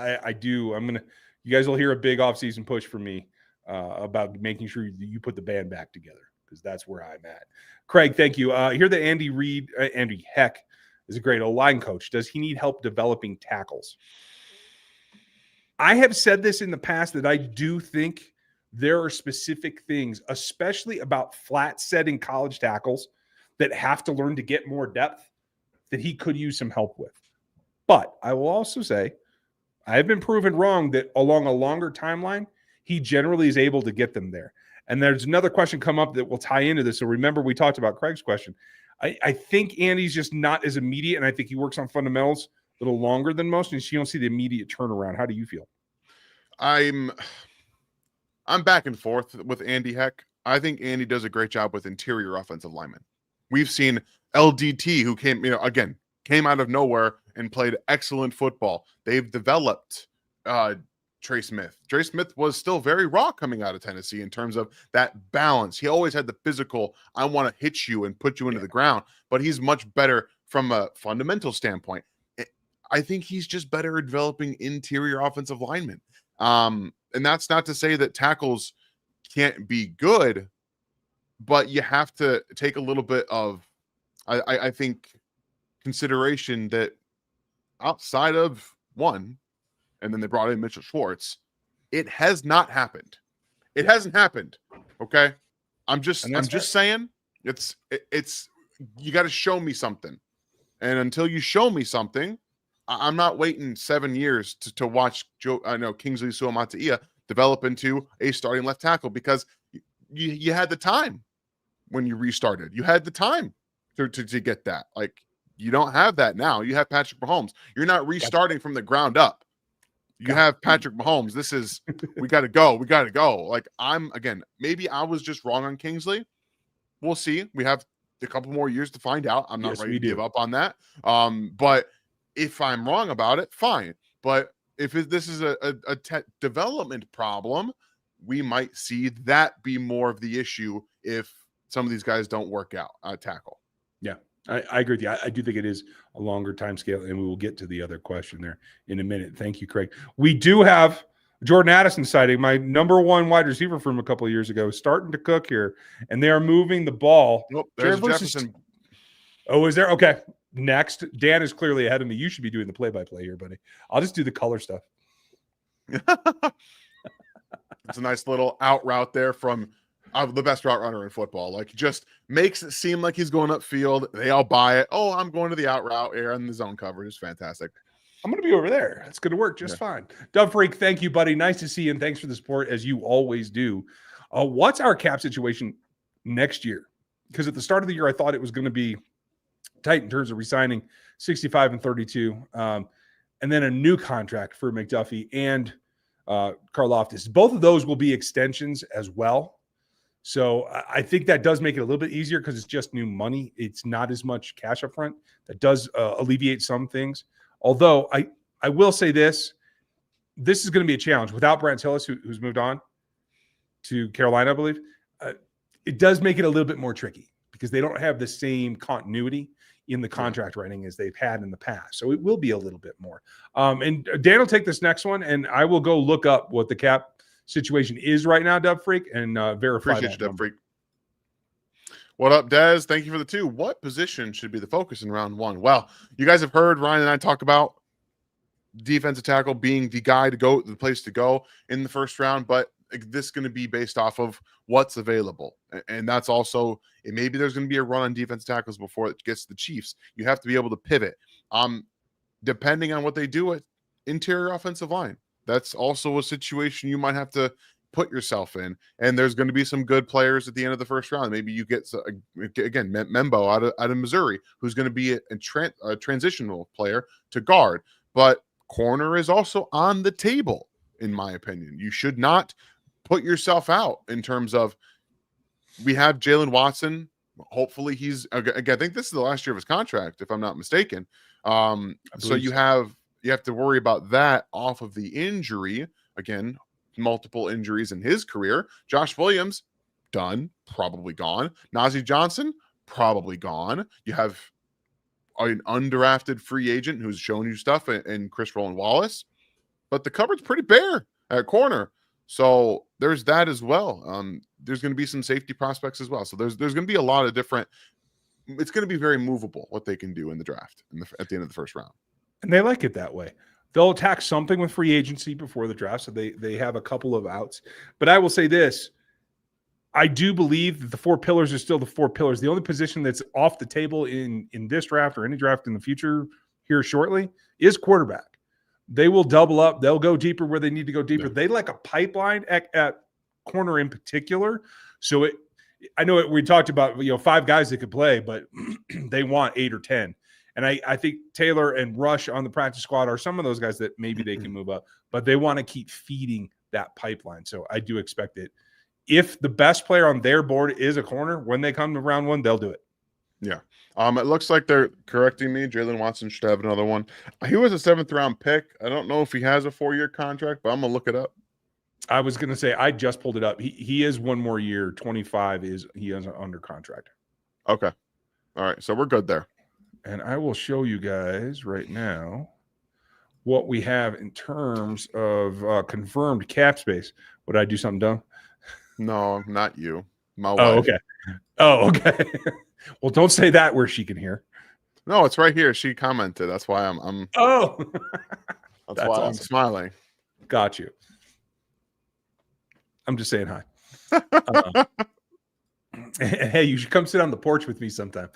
you guys will hear a big offseason push from me about making sure you put the band back together because that's where I'm at. Craig, thank you. Here that Andy Heck is a great O-line coach. Does he need help developing tackles? I have said this in the past that I do think there are specific things, especially about flat setting college tackles that have to learn to get more depth that he could use some help with. But I will also say, I have been proven wrong that along a longer timeline, he generally is able to get them there. And there's another question come up that will tie into this. So remember, we talked about Craig's question. I think Andy's just not as immediate, and I think he works on fundamentals a little longer than most, and you don't see the immediate turnaround. How do you feel? I'm back and forth with Andy Heck. I think Andy does a great job with interior offensive linemen. We've seen LDT, who came out of nowhere and played excellent football. They've developed Trey Smith. Trey Smith was still very raw coming out of Tennessee in terms of that balance. He always had the physical, I want to hit you and put you into the ground, but he's much better from a fundamental standpoint. I think he's just better at developing interior offensive linemen. And that's not to say that tackles can't be good, but you have to take a little bit of, I think, consideration that outside of one, and then they brought in Mitchell Schwartz, it has not happened. It hasn't happened. Okay. I'm just saying it's you got to show me something. And until you show me something, I'm not waiting 7 years to watch Kingsley Suamataia develop into a starting left tackle, because you had the time when you restarted. You had the time to get that. Like, you don't have that now. You have Patrick Mahomes. You're not restarting from the ground up. You have Patrick Mahomes. This is, we got to go. We got to go. Like, maybe I was just wrong on Kingsley. We'll see. We have a couple more years to find out. I'm not ready to give up on that. But if I'm wrong about it, fine. But if this is a development problem, we might see that be more of the issue if some of these guys don't work out tackle. Yeah, I agree with you. I do think it is a longer time scale, and we will get to the other question there in a minute. Thank you, Craig. We do have Jordan Addison sighting, my number one wide receiver from a couple of years ago, starting to cook here, and they are moving the ball. Nope, there's Jefferson. Oh, is there? Okay. Next, Dan is clearly ahead of me. You should be doing the play-by-play here, buddy. I'll just do the color stuff. It's a nice little out route there from the best route runner in football. Like, just makes it seem like he's going upfield. They all buy it. Oh, I'm going to the out route here, and the zone coverage is fantastic. I'm going to be over there. It's going to work just fine. Dub Freak, thank you, buddy. Nice to see you, and thanks for the support, as you always do. What's our cap situation next year? Because at the start of the year, I thought it was going to be tight in terms of resigning 65 and 32, and then a new contract for McDuffie and Karlaftis. Both of those will be extensions as well. So I think that does make it a little bit easier because it's just new money. It's not as much cash up front. That does alleviate some things. Although I will say this is going to be a challenge. Without Brant Hillis, who's moved on to Carolina, I believe, it does make it a little bit more tricky because they don't have the same continuity in the contract writing as they've had in the past. So it will be a little bit more. And Dan will take this next one, and I will go look up what the cap situation is right now, Dub Freak, and verify. Appreciate you, Dub Freak. What up, Dez? Thank you for the 2. What position should be the focus in round 1? Well, you guys have heard Ryan and I talk about defensive tackle being the guy to go, the place to go in the first round, but this is going to be based off of what's available. And that's also, maybe there's going to be a run on defensive tackles before it gets to the Chiefs. You have to be able to pivot. Depending on what they do at interior offensive line, that's also a situation you might have to put yourself in. And there's going to be some good players at the end of the first round. Maybe you get, again, Membo out of Missouri, who's going to be a transitional player to guard. But corner is also on the table, in my opinion. You should not put yourself out in terms of, we have Jalen Watson. Hopefully he's, again, I think this is the last year of his contract, if I'm not mistaken. So you have to worry about that off of the injury. Again, multiple injuries in his career. Josh Williams, done, probably gone. Najee Johnson, probably gone. You have an undrafted free agent who's shown you stuff in Chris Roland Wallace, but the cupboard's pretty bare at corner. So there's that as well. There's going to be some safety prospects as well. So there's going to be a lot of different. It's going to be very movable what they can do in the draft at the end of the first round. And they like it that way. They'll attack something with free agency before the draft, so they have a couple of outs. But I will say this. I do believe that the 4 pillars are still the 4 pillars. The only position that's off the table in this draft or any draft in the future here shortly is quarterback. They will double up. They'll go deeper where they need to go deeper. Yeah. They like a pipeline at corner in particular. So I know we talked about 5 guys that could play, but they want 8 or 10. And I think Taylor and Rush on the practice squad are some of those guys that maybe they can move up, but they want to keep feeding that pipeline. So I do expect it. If the best player on their board is a corner, when they come to round 1, they'll do it. Yeah. It looks like they're correcting me. Jalen Watson should have another one. He was a 7th round pick. I don't know if he has a 4-year contract, but I'm going to look it up. I was going to say, I just pulled it up. He is 1 more year. 25 he is under contract. Okay. All right. So we're good there. And I will show you guys right now what we have in terms of confirmed cap space. Would I do something dumb? No, not you. My Oh, wife. okay. Oh, okay. Well, don't say that where she can hear. No, it's right here. She commented. That's why I'm Oh, that's that's why I'm awesome. smiling. Got you. I'm just saying hi. Hey, you should come sit on the porch with me sometime.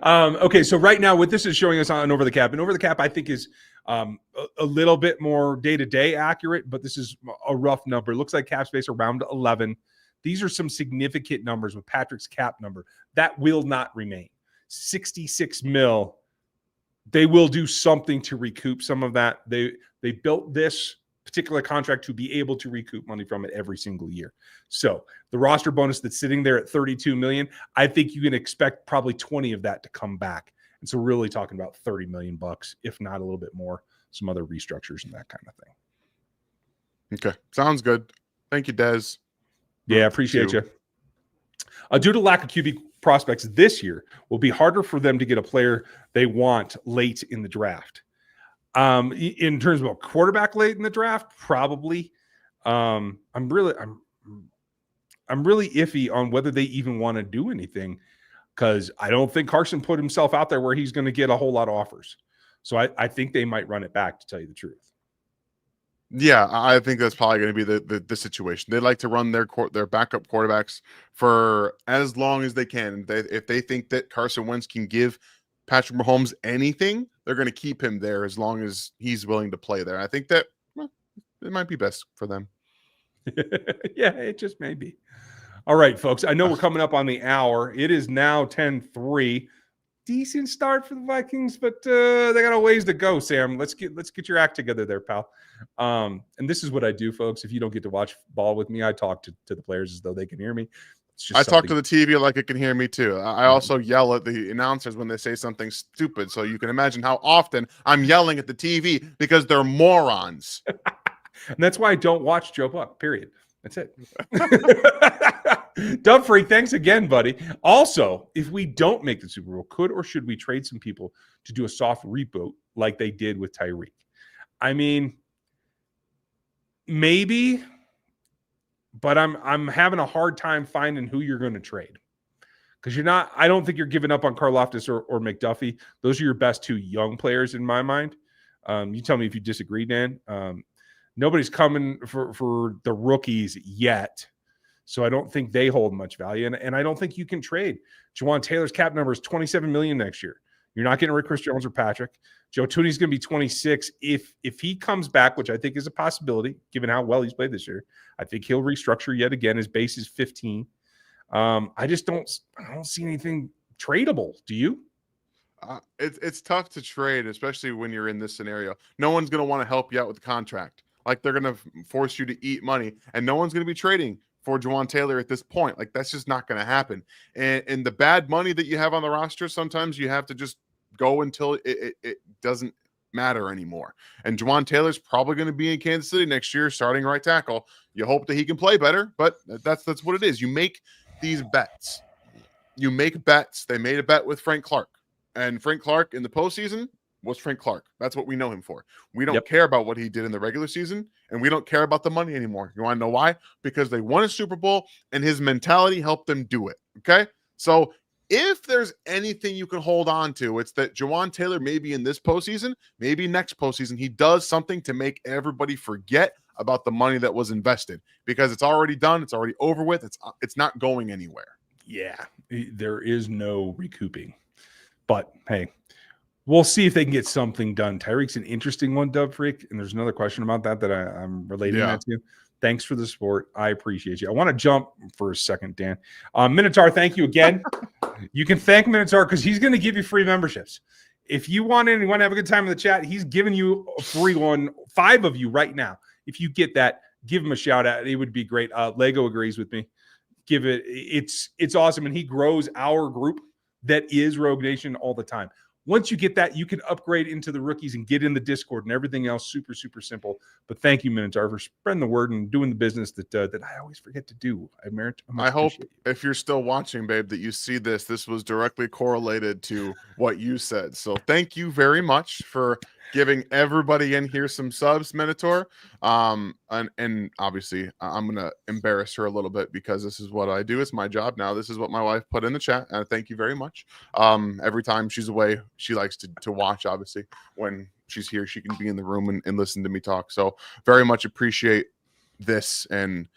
Okay, so right now, what this is showing us on Over the Cap, and Over the Cap, I think is a little bit more day-to-day accurate, but this is a rough number. It looks like cap space around 11. These are some significant numbers with Patrick's cap number. That will not remain. 66 mil. They will do something to recoup some of that. They built this particular contract to be able to recoup money from it every single year. So the roster bonus that's sitting there at 32 million, I think you can expect probably 20 of that to come back. And so really talking about 30 million bucks, if not a little bit more, some other restructures and that kind of thing. Okay. Sounds good. Thank you, Des. Yeah, appreciate you. Due to lack of QB prospects this year, will be harder for them to get a player they want late in the draft. In terms of a quarterback late in the draft, probably. I'm really iffy on whether they even want to do anything, because I don't think Carson put himself out there where he's going to get a whole lot of offers. So I think they might run it back, to tell you the truth. Yeah, I think that's probably going to be the situation. They like to run their backup quarterbacks for as long as they can. If they think that Carson Wentz can give Patrick Mahomes anything, they're going to keep him there as long as he's willing to play there. I think that it might be best for them. Yeah, it just may be. All right, folks. I know we're coming up on the hour. It is now 10:03. Decent start for the Vikings, but they got a ways to go, Sam. Let's get your act together there, pal. And this is what I do, folks. If you don't get to watch ball with me, I talk to the players as though they can hear me. I talk to the TV like it can hear me too. I also yell at the announcers when they say something stupid. So you can imagine how often I'm yelling at the TV because they're morons. And that's why I don't watch Joe Buck, period. That's it. Dub Freak, thanks again, buddy. Also, if we don't make the Super Bowl, could or should we trade some people to do a soft reboot like they did with Tyreek? I mean, maybe, but I'm having a hard time finding who you're going to trade, because I don't think you're giving up on Karlaftis or McDuffie. Those are your best two young players in my mind. You tell me if you disagree, Dan. Nobody's coming for the rookies yet, so I don't think they hold much value, and I don't think you can trade. Jawan Taylor's cap number is $27 million next year. You're not getting rid of Chris Jones or Patrick. Joe Tooney's going to be 26. If he comes back, which I think is a possibility, given how well he's played this year, I think he'll restructure yet again. His base is 15. I don't see anything tradable. Do you? It's tough to trade, especially when you're in this scenario. No one's going to want to help you out with the contract. Like, they're going to force you to eat money, and no one's going to be trading for Jawan Taylor at this point. Like, that's just not going to happen. And the bad money that you have on the roster, sometimes you have to just go until it doesn't matter anymore. And Jawan Taylor's probably going to be in Kansas City next year, starting right tackle. You hope that he can play better, but that's what it is. You make these bets. You make bets. They made a bet with Frank Clark. And Frank Clark in the postseason was Frank Clark. That's what we know him for. We don't care about what he did in the regular season, and we don't care about the money anymore. You want to know why? Because they won a Super Bowl, and his mentality helped them do it. Okay? So if there's anything you can hold on to, it's that Jawan Taylor, maybe in this postseason, maybe next postseason, he does something to make everybody forget about the money that was invested, because it's already done. It's already over with. It's not going anywhere. Yeah, there is no recouping. But hey, we'll see if they can get something done. Tyreek's an interesting one, Dub Freak, and there's another question about that I'm relating that to. Thanks for the support. I appreciate you. I want to jump for a second, Dan. Minotaur, thank you again. You can thank Minotaur because he's going to give you free memberships. If you want to have a good time in the chat, he's giving you a free one, 5 of you right now. If you get that, give him a shout out. It would be great. Lego agrees with me. Give it. It's awesome, and he grows our group that is Rogue Nation all the time. Once you get that, you can upgrade into the rookies and get in the Discord and everything else. Super, super simple. But thank you, Minotaur, for spreading the word and doing the business that I always forget to do. I hope if you're still watching, babe, that you see this. This was directly correlated to what you said. So thank you very much for giving everybody in here some subs, Minotaur. And obviously I'm gonna embarrass her a little bit because this is what I do. It's my job now. This is what my wife put in the chat. Thank you very much. Every time she's away, she likes to watch. Obviously, when she's here, she can be in the room and listen to me talk. So very much appreciate this, and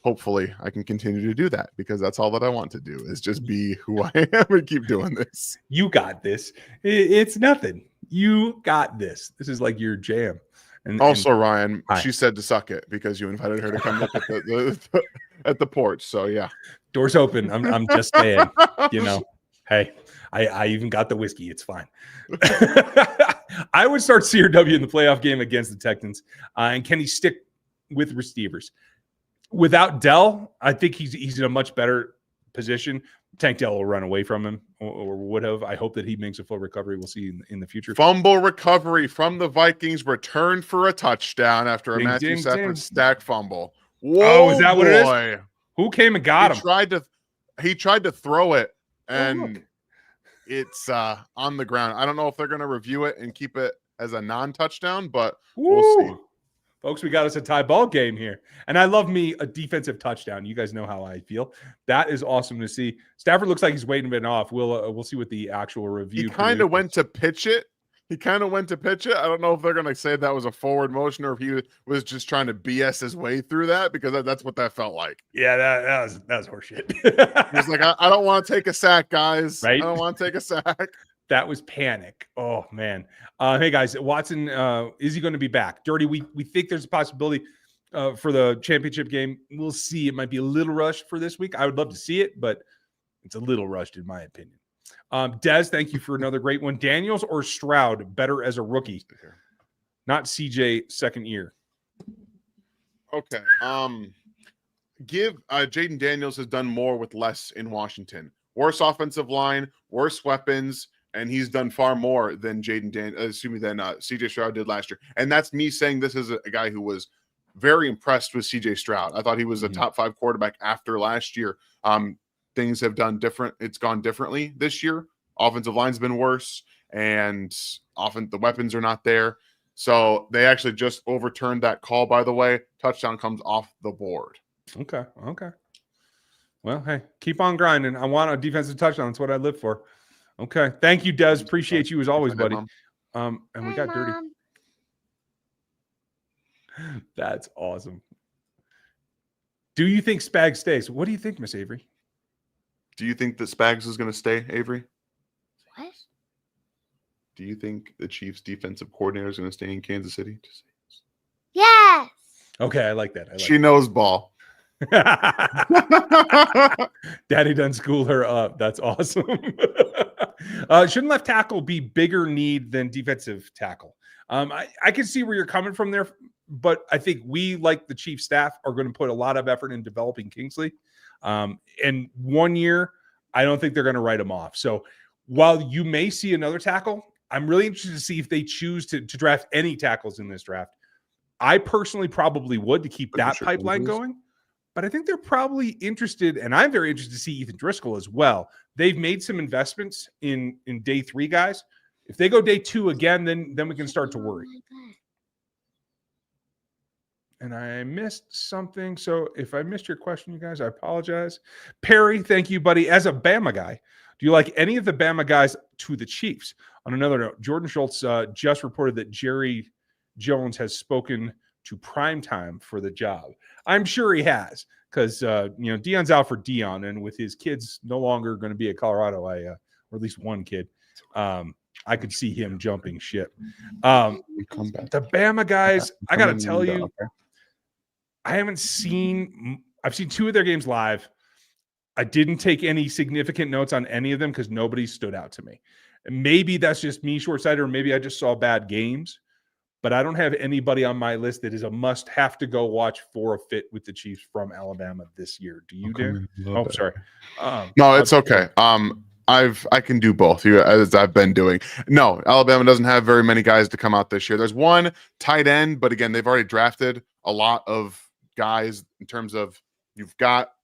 hopefully I can continue to do that, because that's all that I want to do is just be who I am and keep doing this. You got this. It's nothing. You got this. This is like your jam. And Also, Ryan, Hi. she said to suck it because you invited her to come look at at the porch. So yeah, doors open. I'm just saying, hey, I even got the whiskey. It's fine. I would start CRW in the playoff game against the Texans. And can he stick with receivers? Without Dell, I think he's in a much better position. Tank Dell will run away from him, or would have. I hope that he makes a full recovery. We'll see in the future. Fumble recovery from the Vikings, return for a touchdown after a Matthew Stafford stack fumble. Whoa, is that what it is? Who came and got him? He tried to throw it, and it's on the ground. I don't know if they're going to review it and keep it as a non-touchdown, but we'll see. Folks, we got us a tie ball game here. And I love me a defensive touchdown. You guys know how I feel. That is awesome to see. Stafford looks like he's waiting it off. We'll see what the actual review. He kind of went to pitch it. I don't know if they're going to say that was a forward motion or if he was just trying to BS his way through that, because that's what that felt like. Yeah, that was horseshit. He's like, I don't want to take a sack, guys. Right? I don't want to take a sack. That was panic. Oh, man. Hey, guys, Watson, is he going to be back? Dirty, we think there's a possibility for the championship game. We'll see. It might be a little rushed for this week. I would love to see it, but it's a little rushed in my opinion. Des, thank you for another great one. Daniels or Stroud better as a rookie? Not CJ second year. Okay. Jaden Daniels has done more with less in Washington. Worse offensive line, worse weapons, and he's done far more than CJ Stroud did last year. And that's me saying this is a guy who was very impressed with CJ Stroud. I thought he was a top 5 quarterback after last year. Things have done different. It's gone differently this year. Offensive line's been worse, and often the weapons are not there. So they actually just overturned that call, by the way. Touchdown comes off the board. Okay. Well, hey, keep on grinding. I want a defensive touchdown. That's what I live for. Okay. Thank you, Des. Appreciate you as always, buddy. And we got Dirty. That's awesome. Do you think Spags stays? What do you think, Miss Avery? Do you think that Spags is going to stay, Avery? What? Do you think the Chiefs' defensive coordinator is going to stay in Kansas City? Yes. Okay, I like that. She knows ball. Daddy done schooled her up. That's awesome. Shouldn't left tackle be bigger need than defensive tackle? I can see where you're coming from there, but I think we, like the Chief staff, are going to put a lot of effort in developing Kingsley. And 1 year, I don't think they're going to write him off. So while you may see another tackle, I'm really interested to see if they choose to draft any tackles in this draft. I personally probably would, to keep that pipeline going. But I think they're probably interested, and I'm very interested to see Ethan Driscoll as well. They've made some investments in day 3 guys. If they go day 2 again, then we can start to worry. And I missed something. So if I missed your question, you guys, I apologize. Perry, thank you, buddy. As a Bama guy, do you like any of the Bama guys to the Chiefs? On another note, Jordan Schultz just reported that Jerry Jones has spoken to Primetime for the job. I'm sure he has, because Deion's out for Deion, and with his kids no longer going to be at Colorado, or at least one kid, I could see him jumping ship. The Bama guys, I got to tell you, I've seen 2 of their games live. I didn't take any significant notes on any of them because nobody stood out to me. And maybe that's just me short-sighted, or maybe I just saw bad games. But I don't have anybody on my list that is a must-have to go watch for a fit with the Chiefs from Alabama this year. Do you, Dan? Oh, sorry. No, it's okay. I can do both, as I've been doing. No, Alabama doesn't have very many guys to come out this year. There's one tight end, but again, they've already drafted a lot of guys in terms of, you've got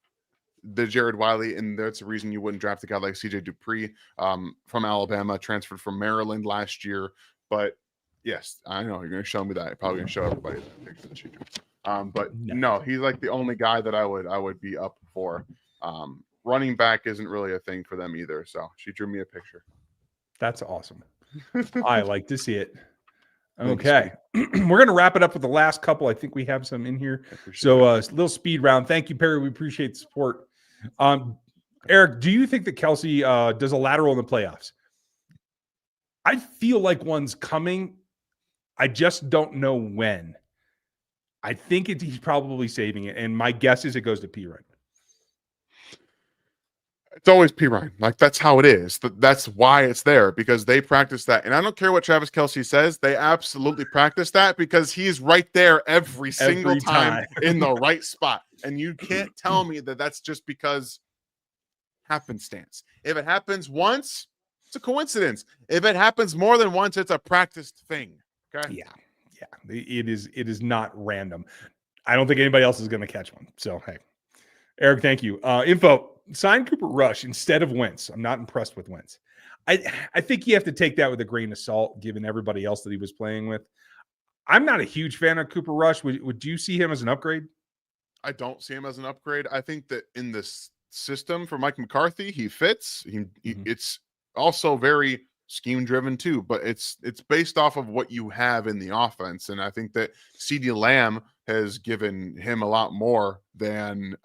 the Jared Wiley, and that's the reason you wouldn't draft a guy like CJ Dupree from Alabama, transferred from Maryland last year. But yes, I know you're going to show me that. You're probably going to show everybody that picture that she drew. But no, he's like the only guy that I would be up for. Running back isn't really a thing for them either. So she drew me a picture. That's awesome. I like to see it. Thank you, Okay. We're going to wrap it up with the last couple. I think we have some in here. So a little speed round. Thank you, Perry. We appreciate the support. Eric, do you think that Kelsey does a lateral in the playoffs? I feel like one's coming. I just don't know when. I think he's probably saving it. And my guess is it goes to P. Ryan. It's always P. Ryan. Like, that's how it is. That's why it's there, because they practice that. And I don't care what Travis Kelsey says. They absolutely practice that because he's right there every single time in the right spot. And you can't tell me that that's just because happenstance. If it happens once, it's a coincidence. If it happens more than once, it's a practiced thing. Okay. Yeah. It is not random. I don't think anybody else is going to catch one. So, hey, Eric, thank you. Info. Sign Cooper Rush instead of Wentz. I'm not impressed with Wentz. I think you have to take that with a grain of salt, given everybody else that he was playing with. I'm not a huge fan of Cooper Rush. Would you see him as an upgrade? I don't see him as an upgrade. I think that in this system for Mike McCarthy, he fits. It's also very scheme driven too, but it's based off of what you have in the offense. And I think that CeeDee Lamb has given him a lot more than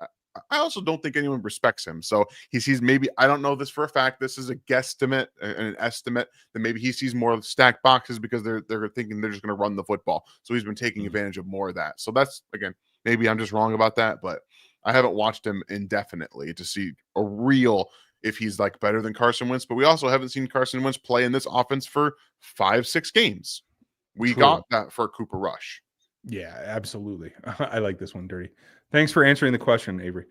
I also don't think anyone respects him. So he sees, maybe, I don't know this for a fact, this is a guesstimate, an estimate, that maybe he sees more stacked boxes because they're thinking they're just going to run the football. So he's been taking advantage of more of that. So that's, again, maybe I'm just wrong about that, but I haven't watched him indefinitely to see a real, if he's like better than Carson Wentz. But we also haven't seen Carson Wentz play in this offense for 5-6 games. We got that for Cooper Rush. Yeah, absolutely. I like this one, Dirty. Thanks for answering the question, Avery.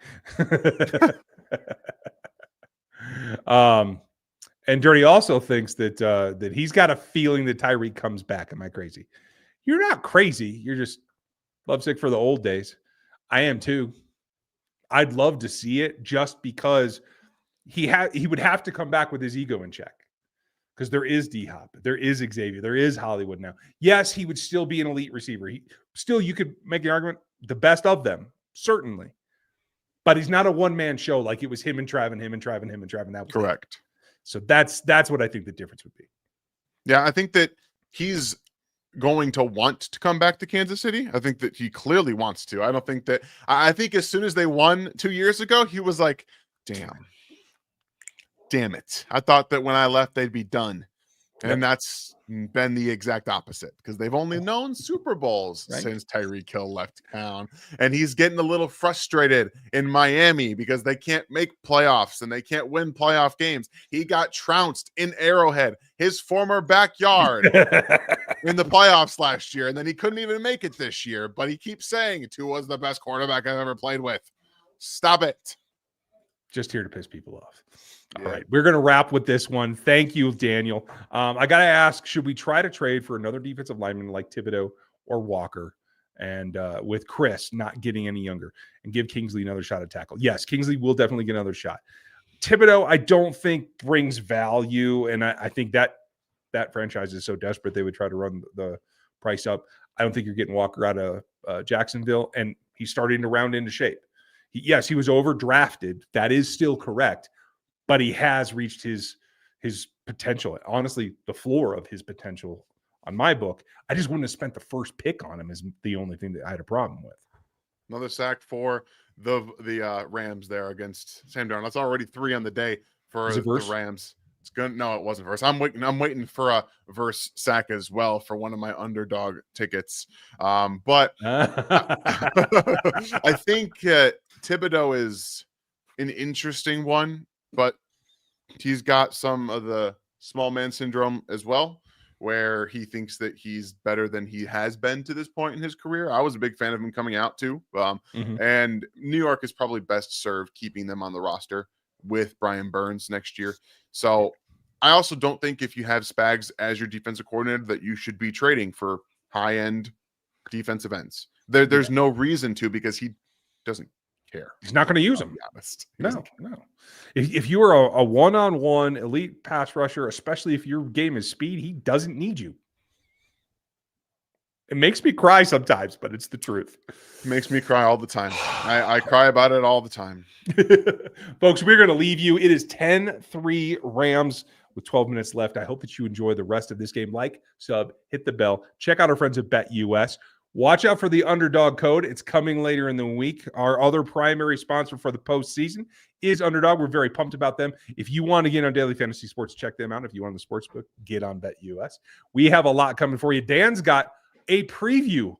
And Dirty also thinks that he's got a feeling that Tyreek comes back. Am I crazy? You're not crazy. You're just lovesick for the old days. I am too. I'd love to see it just because he would have to come back with his ego in check. Because there is D-Hop, there is Xavier, there is Hollywood now. Yes, he would still be an elite receiver. You could make the argument, the best of them, certainly. But he's not a one-man show like it was him and Trav and him and Trav and him and Trav. And that was correct. It. So that's what I think the difference would be. Yeah, I think that he's going to want to come back to Kansas City. I think that he clearly wants to. I think as soon as they won 2 years ago, he was like, damn it. I thought that when I left, they'd be done. And that's been the exact opposite, because they've only known Super Bowls since Tyreek Hill left town. And he's getting a little frustrated in Miami because they can't make playoffs and they can't win playoff games. He got trounced in Arrowhead, his former backyard, in the playoffs last year. And then he couldn't even make it this year. But he keeps saying Tua was the best quarterback I've ever played with. Stop it. Just here to piss people off. All right, we're going to wrap with this one. Thank you, Daniel. I got to ask, should we try to trade for another defensive lineman like Thibodeau or Walker, and with Chris not getting any younger, and give Kingsley another shot at tackle? Yes, Kingsley will definitely get another shot. Thibodeau, I don't think brings value, and I think that franchise is so desperate they would try to run the price up. I don't think you're getting Walker out of Jacksonville, and he's starting to round into shape. He was overdrafted. That is still correct. But he has reached his potential. Honestly, the floor of his potential on my book. I just wouldn't have spent the first pick on him is the only thing that I had a problem with. Another sack for the Rams there against Sam Darnold. That's already 3 on the day for the Rams. It's good. No, it wasn't verse. I'm waiting for a verse sack as well for one of my underdog tickets. But I think Thibodeau is an interesting one. But he's got some of the small man syndrome as well, where he thinks that he's better than he has been to this point in his career. I was a big fan of him coming out too. And New York is probably best served keeping them on the roster with Brian Burns next year. So I also don't think if you have Spags as your defensive coordinator that you should be trading for high-end defensive ends. There's no reason to, because he doesn't care. He's not going to use them. No. If you are a one-on-one elite pass rusher, especially if your game is speed, he doesn't need you. It makes me cry sometimes, but it's the truth. Makes me cry all the time. I cry about it all the time. Folks, we're going to leave you. It is 10-3 Rams with 12 minutes left. I hope that you enjoy the rest of this game. Like, sub, hit the bell. Check out our friends at BetUS. Watch out for the underdog code. It's coming later in the week. Our other primary sponsor for the postseason is Underdog. We're very pumped about them. If you want to get on daily fantasy sports, check them out. If you want the sportsbook, get on BetUS. We have a lot coming for you. Dan's got a preview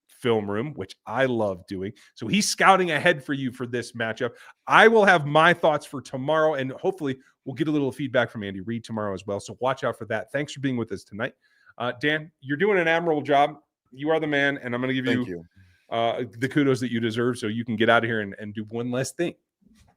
film room, which I love doing. So he's scouting ahead for you for this matchup. I will have my thoughts for tomorrow, and hopefully we'll get a little feedback from Andy Reid tomorrow as well. So watch out for that. Thanks for being with us tonight. Dan, you're doing an admirable job. You are the man, and I'm going to give you the kudos that you deserve so you can get out of here and do one less thing.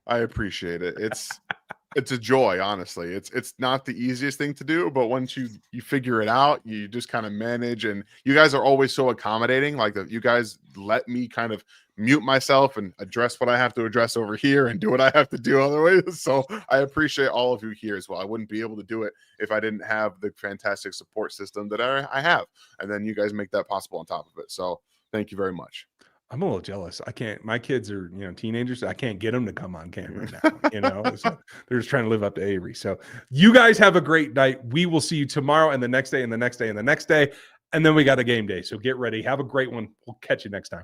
I appreciate it. It's a joy, honestly. It's not the easiest thing to do, but once you figure it out, you just kind of manage. And you guys are always so accommodating. Like you guys let me kind of mute myself and address what I have to address over here and do what I have to do otherwise. So I appreciate all of you here as well. I wouldn't be able to do it if I didn't have the fantastic support system that I have. And then you guys make that possible on top of it. So thank you very much. I'm a little jealous. I can't. My kids are, teenagers. I can't get them to come on camera now. So they're just trying to live up to Avery. So you guys have a great night. We will see you tomorrow and the next day and the next day and the next day. And then we got a game day. So get ready. Have a great one. We'll catch you next time.